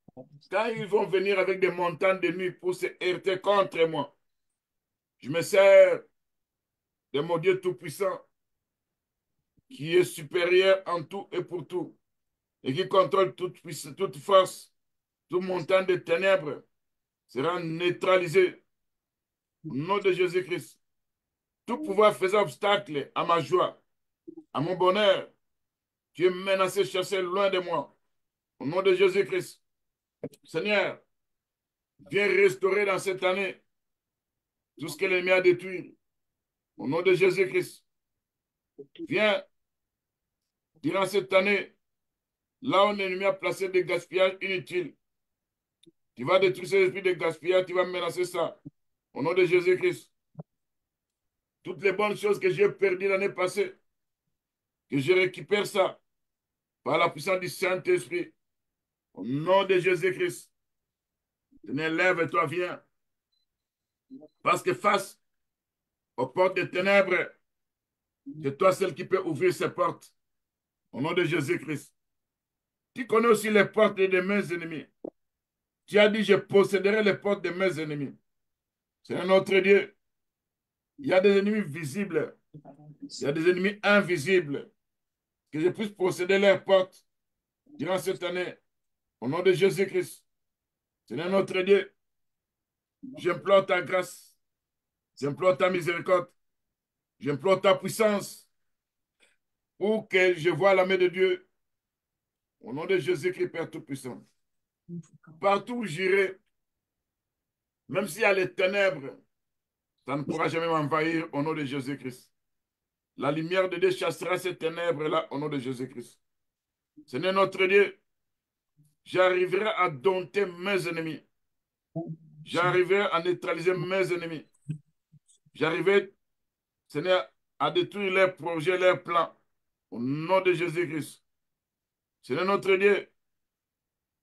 Quand ils vont venir avec des montagnes de nuit pour se heurter contre moi, je me sers de mon Dieu Tout-Puissant qui est supérieur en tout et pour tout, et qui contrôle toute force, tout montant de ténèbres, sera neutralisé au nom de Jésus-Christ. Tout pouvoir faisant obstacle à ma joie, à mon bonheur, tu es menacé, chassé loin de moi. Au nom de Jésus-Christ. Seigneur, viens restaurer dans cette année tout ce que l'ennemi a détruit. Au nom de Jésus-Christ. Viens, durant cette année, là où l'ennemi a placé des gaspillages inutiles, tu vas détruire ces esprits de gaspillage, tu vas menacer ça. Au nom de Jésus-Christ. Toutes les bonnes choses que j'ai perdues l'année passée, que je récupère ça par la puissance du Saint-Esprit. Au nom de Jésus-Christ. Seigneur, lève-toi, viens. Parce que face aux portes des ténèbres, c'est toi seul qui peux ouvrir ces portes. Au nom de Jésus-Christ. Tu connais aussi les portes de mes ennemis. Tu as dit, je posséderai les portes de mes ennemis. C'est un autre Dieu. Il y a des ennemis visibles. Il y a des ennemis invisibles. Que je puisse posséder leurs portes durant cette année. Au nom de Jésus-Christ. C'est un autre Dieu. J'implore ta grâce. J'implore ta miséricorde. J'implore ta puissance pour que je voie la main de Dieu. Au nom de Jésus-Christ, Père Tout-Puissant. Partout où j'irai, même s'il y a les ténèbres, ça ne pourra jamais m'envahir au nom de Jésus-Christ. La lumière de Dieu chassera ces ténèbres-là au nom de Jésus-Christ. Seigneur notre Dieu, j'arriverai à dompter mes ennemis. J'arriverai à neutraliser mes ennemis. J'arriverai, Seigneur, à détruire leurs projets, leurs plans. Au nom de Jésus-Christ. Seigneur notre Dieu,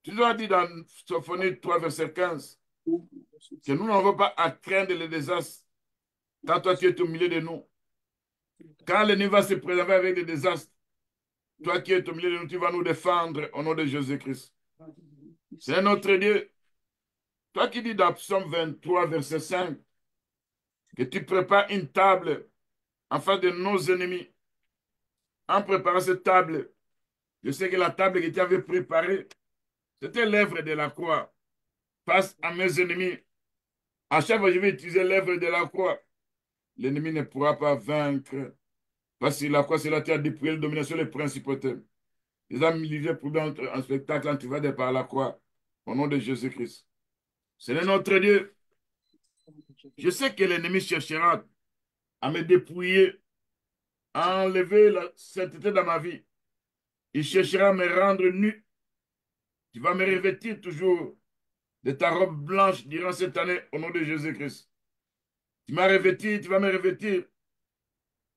tu nous as dit dans Sophonie 3, verset 15, que nous n'avons pas à craindre les désastres, quand toi tu es au milieu de nous. Quand l'ennemi va se préserver avec des désastres, toi qui es au milieu de nous, tu vas nous défendre au nom de Jésus-Christ. C'est notre Dieu. Toi qui dis dans Psaume 23, verset 5, que tu prépares une table en face de nos ennemis. En préparant cette table, je sais que la table que tu avais préparée, c'était l'œuvre de la croix. Face à mes ennemis, à chaque fois que je vais utiliser l'œuvre de la croix, l'ennemi ne pourra pas vaincre. Parce que la croix, c'est là que tu as dépouillé la domination des principautés. Les âmes militaires pour un spectacle quand tu vas par la croix. Au nom de Jésus-Christ. C'est notre Dieu. Je sais que l'ennemi cherchera à me dépouiller, à enlever la sainteté dans ma vie. Il cherchera à me rendre nu. Tu vas me revêtir toujours de ta robe blanche durant cette année au nom de Jésus-Christ. Tu m'as revêti, tu vas me revêtir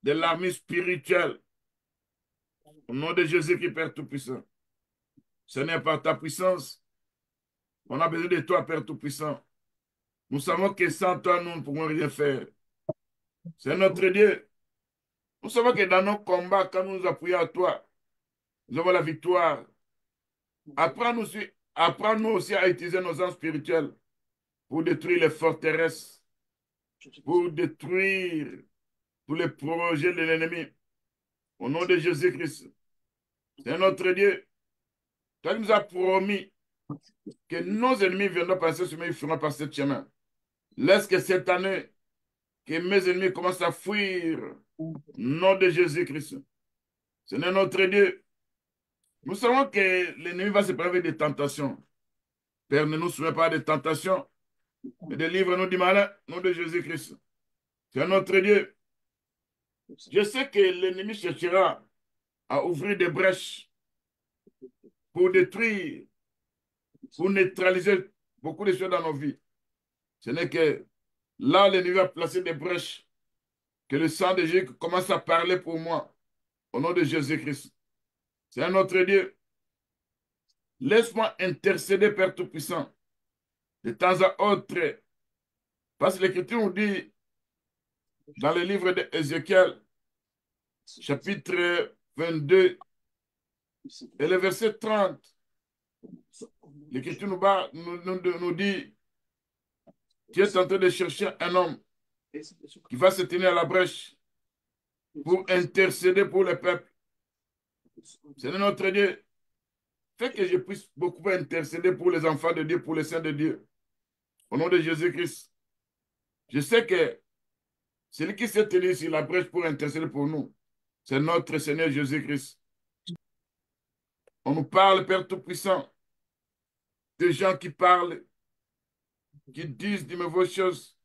de l'armée spirituelle au nom de Jésus-Christ, Père Tout-Puissant. Seigneur, par ta puissance, on a besoin de toi, Père Tout-Puissant. Nous savons que sans toi, nous ne pouvons rien faire. C'est notre Dieu. Nous savons que dans nos combats, quand nous nous appuyons à toi, nous avons la victoire. Apprends-nous aussi à utiliser nos armes spirituelles pour détruire les forteresses, pour détruire tous les projets de l'ennemi. Au nom de Jésus-Christ. C'est notre Dieu. Toi, tu nous as promis que nos ennemis viendront passer sur moi, ils feront passer ce chemin. Laisse que cette année, que mes ennemis commencent à fuir. Au nom de Jésus-Christ. Seigneur notre Dieu. Nous savons que l'ennemi va se préparer des tentations. Père, ne nous soumets pas des tentations, mais délivre-nous du malin, au nom de Jésus-Christ. C'est notre Dieu. Je sais que l'ennemi cherchera à ouvrir des brèches pour détruire, pour neutraliser beaucoup de choses dans nos vies. Ce n'est que là, l'ennemi va placer des brèches, que le sang de Jésus commence à parler pour moi, au nom de Jésus-Christ. C'est un autre Dieu. Laisse-moi intercéder, Père Tout-Puissant, de temps à autre. Parce que l'Écriture nous dit, dans le livre d'Ézéchiel, chapitre 22, et le verset 30, l'Écriture nous dit, tu es en train de chercher un homme qui va se tenir à la brèche pour intercéder pour le peuple. Seigneur notre Dieu, fais que je puisse beaucoup intercéder pour les enfants de Dieu, pour les saints de Dieu. Au nom de Jésus-Christ, je sais que celui qui s'est tenu sur la brèche pour intercéder pour nous, c'est notre Seigneur Jésus-Christ. On nous parle, Père Tout-Puissant, de gens qui parlent, qui disent de mauvaises choses,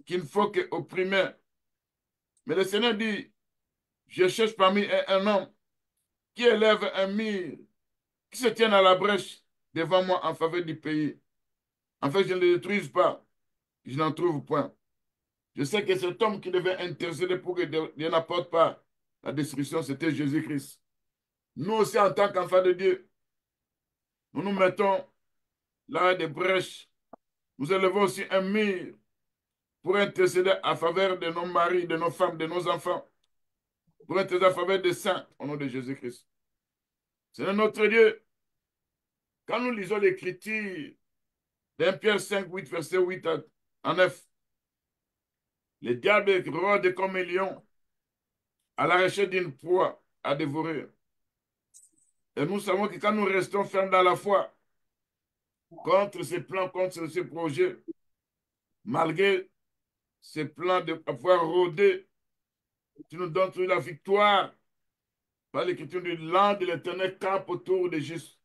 qu'il ne faut qu'opprimer. Mais le Seigneur dit, je cherche parmi un homme qui élève un mur, qui se tienne à la brèche devant moi en faveur du pays. En fait, je ne le détruise pas, je n'en trouve point. Je sais que cet homme qui devait intercéder pour que Dieu n'apporte pas la destruction, c'était Jésus-Christ. Nous aussi, en tant qu'enfants de Dieu, nous nous mettons là des brèches. Nous élevons aussi un mur pour intercéder à faveur de nos maris, de nos femmes, de nos enfants, pour intercéder à faveur des saints, au nom de Jésus-Christ. C'est notre Dieu. Quand nous lisons l'Écriture d'un Pierre 5, 8, verset 8 à 9, le diable rôde comme un lion à la recherche d'une proie à dévorer. Et nous savons que quand nous restons fermes dans la foi, contre ces plans, contre ces projets, malgré ces plans de pouvoir rôder, tu nous donnes la victoire par l'écriture du land de l'éternel camp autour de Jésus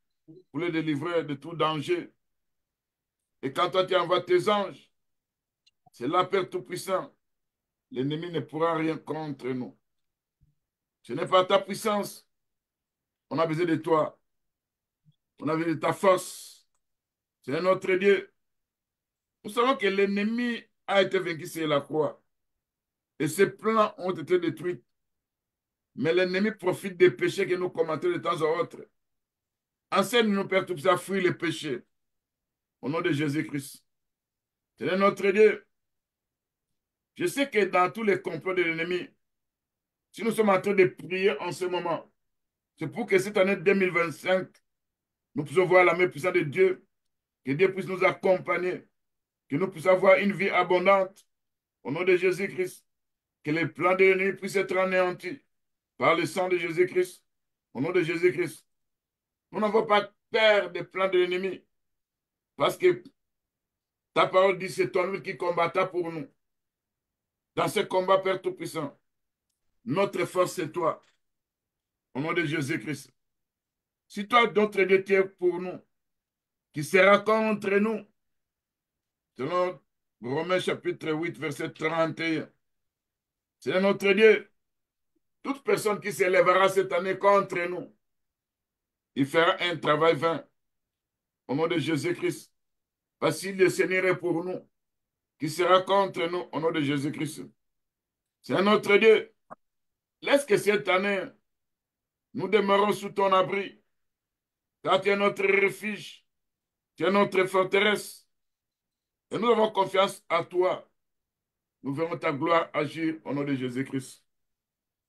pour le délivrer de tout danger. Et quand toi tu envoies tes anges, c'est là, Père Tout-Puissant, l'ennemi ne pourra rien contre nous. Ce n'est pas ta puissance, on a besoin de toi, on a besoin de ta force. C'est notre Dieu. Nous savons que l'ennemi a été vaincu sur la croix et ses plans ont été détruits. Mais l'ennemi profite des péchés que nous commettons de temps en temps. Enseigne-nous, Père Tout-Puissant, à fuir les péchés. Au nom de Jésus-Christ. C'est notre Dieu. Je sais que dans tous les complots de l'ennemi, si nous sommes en train de prier en ce moment, c'est pour que cette année 2025, nous puissions voir la main puissante de Dieu, que Dieu puisse nous accompagner, que nous puissions avoir une vie abondante. Au nom de Jésus-Christ, que les plans de l'ennemi puissent être anéantis par le sang de Jésus-Christ. Au nom de Jésus-Christ. Nous n'avons pas peur des plans de l'ennemi, parce que ta parole dit, c'est toi qui combattras pour nous. Dans ce combat, Père Tout-Puissant, notre force, c'est toi. Au nom de Jésus-Christ. Si toi, d'autres Dieu, tu es pour nous, qui sera contre nous, selon Romains chapitre 8, verset 31. C'est notre Dieu. Toute personne qui s'élèvera cette année contre nous, il fera un travail vain. Au nom de Jésus-Christ. Parce que le Seigneur est pour nous, qui sera contre nous, au nom de Jésus-Christ. C'est notre Dieu. Laisse que cette année, nous demeurons sous ton abri, car tu es notre refuge, tu es notre forteresse. Et nous avons confiance à toi. Nous verrons ta gloire agir au nom de Jésus-Christ.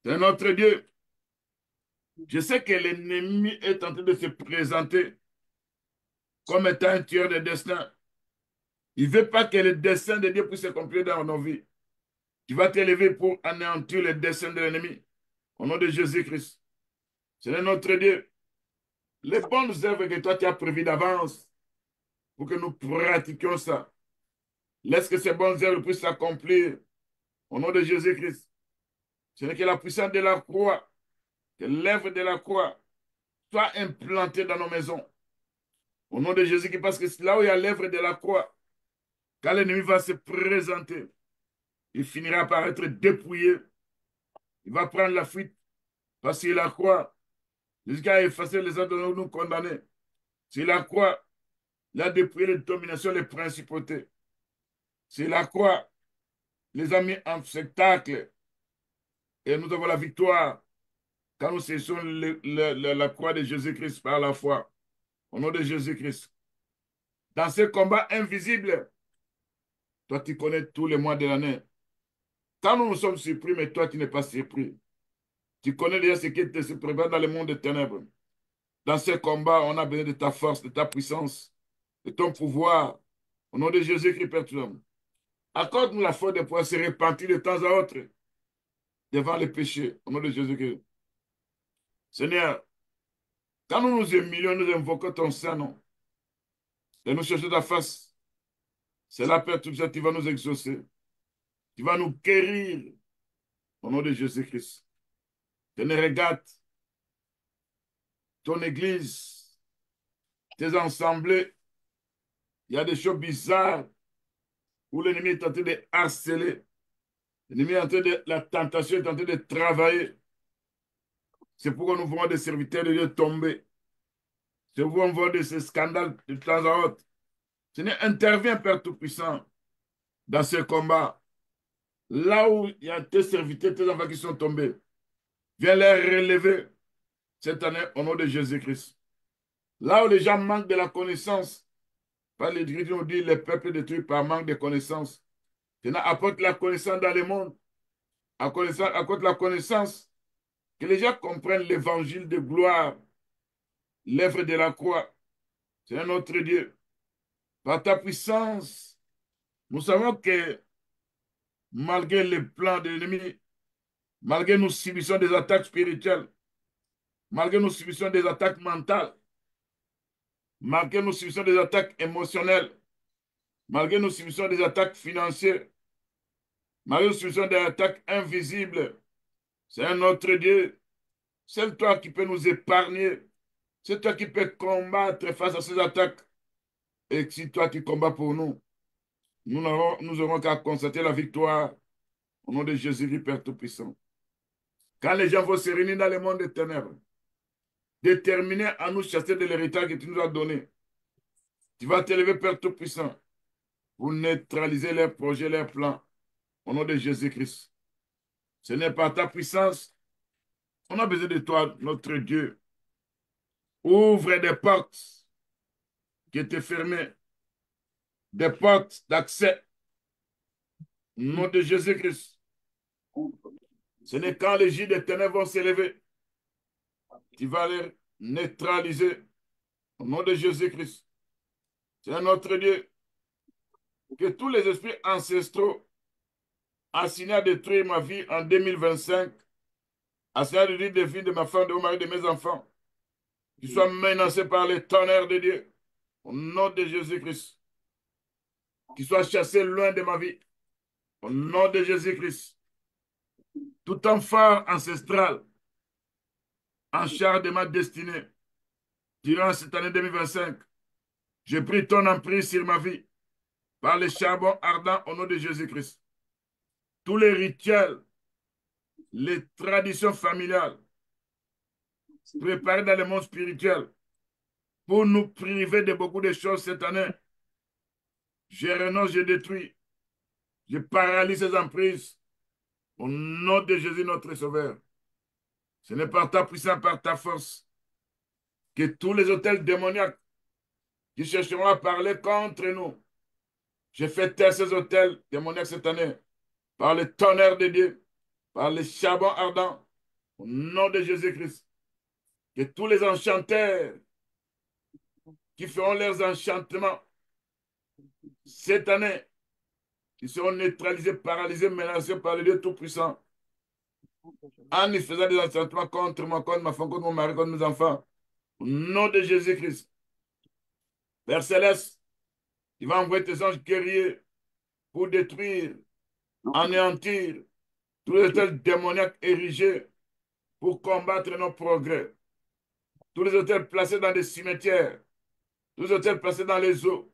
C'est notre Dieu. Je sais que l'ennemi est en train de se présenter comme étant un tueur de destin. Il ne veut pas que le dessein de Dieu puisse s'accomplir dans nos vies. Tu vas t'élever pour anéantir le dessein de l'ennemi. Au nom de Jésus-Christ. C'est notre Dieu. Les bonnes œuvres que toi tu as prévues d'avance pour que nous pratiquions ça. Laisse que ces bonnes œuvres puissent s'accomplir au nom de Jésus-Christ. Ce n'est que la puissance de la croix, que l'œuvre de la croix soit implantée dans nos maisons. Au nom de Jésus-Christ, parce que c'est là où il y a l'œuvre de la croix, quand l'ennemi va se présenter, il finira par être dépouillé. Il va prendre la fuite parce qu'il la croix. Jusqu'à effacer les actes de nous condamnés. C'est la croix. Il a dépouillé les dominations, les principautés. C'est la croix. Les a mis en spectacle. Et nous avons la victoire quand nous cessons la croix de Jésus-Christ par la foi. Au nom de Jésus-Christ. Dans ce combat invisible, toi, tu connais tous les mois de l'année. Quand nous nous sommes surpris, mais toi, tu n'es pas surpris. Tu connais déjà ce qui se prépare dans le monde des ténèbres. Dans ce combat, on a besoin de ta force, de ta puissance, de ton pouvoir. Au nom de Jésus-Christ, Père tout-homme. Accorde-nous la force de pouvoir se repentir de temps à autre devant les péchés. Au nom de Jésus-Christ. Seigneur, quand nous nous humilions, nous invoquons ton Saint-Nom et nous cherchons ta face. C'est la Père tout ça qui va nous exaucer, qui va nous guérir au nom de Jésus-Christ. Seigneur, regarde ton église, tes assemblées. Il y a des choses bizarres où l'ennemi est en train de harceler. L'ennemi est en train de, la tentation est en train de travailler. C'est pourquoi nous voyons des serviteurs de Dieu tomber. C'est pourquoi on voit de ces scandales de temps en temps. Seigneur, intervient, Père Tout-Puissant, dans ce combat. Là où il y a tes serviteurs, tes enfants qui sont tombés, viens les relever cette année au nom de Jésus-Christ. Là où les gens manquent de la connaissance, par l'Église, on dit les peuples détruits par manque de connaissance. Seigneur, apporte la connaissance dans le monde. Apporte la connaissance, que les gens comprennent l'évangile de gloire, l'œuvre de la croix. C'est notre Dieu. Par ta puissance, nous savons que malgré les plans de l'ennemi, malgré nous subissons des attaques spirituelles, malgré nous subissons des attaques mentales, malgré nous subissons des attaques émotionnelles, malgré nous subissons des attaques financières, malgré nous subissons des attaques invisibles, c'est un autre Dieu. C'est toi qui peux nous épargner. C'est toi qui peux combattre face à ces attaques. Et si toi tu combats pour nous, nous aurons qu'à constater la victoire au nom de Jésus, Père Tout-Puissant. Quand les gens vont se réunir dans le monde des ténèbres, déterminés à nous chasser de l'héritage que tu nous as donné, tu vas t'élever, Père Tout-Puissant, pour neutraliser leurs projets, leurs plans, au nom de Jésus-Christ. Ce n'est pas ta puissance. On a besoin de toi, notre Dieu. Ouvre des portes qui étaient fermées, des portes d'accès, au nom de Jésus-Christ. Ce n'est quand les gilets des ténèbres vont s'élever, tu vas les neutraliser, au nom de Jésus-Christ. C'est notre Dieu. Que tous les esprits ancestraux assignés à détruire ma vie en 2025, assignés à détruire des vies de ma femme, de mon mari, de mes enfants, qu'ils soient menacés par les tonnerres de Dieu, au nom de Jésus-Christ. Qu'ils soient chassés loin de ma vie, au nom de Jésus-Christ. Tout enfant ancestral en charge de ma destinée, durant cette année 2025, je prie ton emprise sur ma vie par les charbons ardents au nom de Jésus-Christ. Tous les rituels, les traditions familiales, préparées dans le monde spirituel pour nous priver de beaucoup de choses cette année, je renonce, je détruis, je paralyse ces emprises au nom de Jésus notre Sauveur. Ce n'est par ta puissance, par ta force, que tous les hôtels démoniaques qui chercheront à parler contre nous, je fais taire ces hôtels démoniaques cette année par le tonnerre de Dieu, par les charbons ardents, au nom de Jésus-Christ. Que tous les enchanteurs qui feront leurs enchantements cette année, qui seront neutralisés, paralysés, menacés par le Dieu Tout-Puissant, en y faisant des enchantements contre moi, contre ma femme, contre mon mari, contre mes enfants, au nom de Jésus-Christ. Père Céleste, tu vas envoyer tes anges guerriers pour détruire, anéantir tous les hôtels démoniaques érigés pour combattre nos progrès. Tous les hôtels placés dans des cimetières, tous les hôtels placés dans les eaux,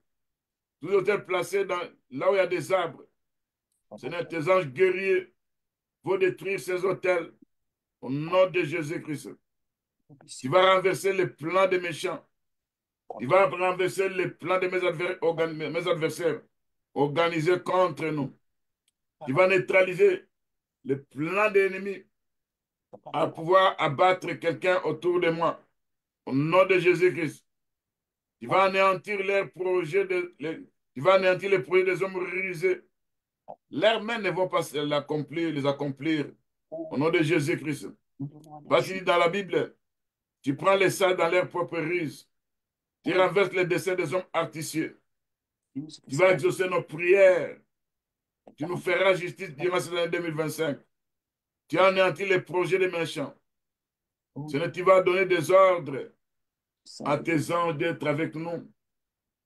tous les hôtels placés là où il y a des arbres. Seigneur, tes anges guerriers vont détruire ces hôtels au nom de Jésus-Christ. Tu vas renverser les plans des méchants. Tu vas renverser les plans de mes adversaires organisés contre nous. Tu vas neutraliser les plans des ennemis à pouvoir abattre quelqu'un autour de moi. Au nom de Jésus-Christ. Tu vas anéantir leurs projets, tu vas anéantir les projets des hommes rusés. Leurs mains ne vont pas les accomplir. Au nom de Jésus-Christ. Parce que dans la Bible, tu prends les sages dans leur propre ruse. Tu renverses les desseins des hommes artificieux. Tu vas exaucer nos prières. Tu nous feras justice durant cette année 2025. Tu as anéanti les projets des méchants. Oh, Seigneur, tu vas donner des ordres à Seigneur. tes anges d'être avec nous,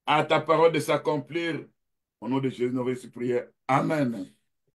à ta parole de s'accomplir. Au nom de Jésus, nous avons prière. Amen.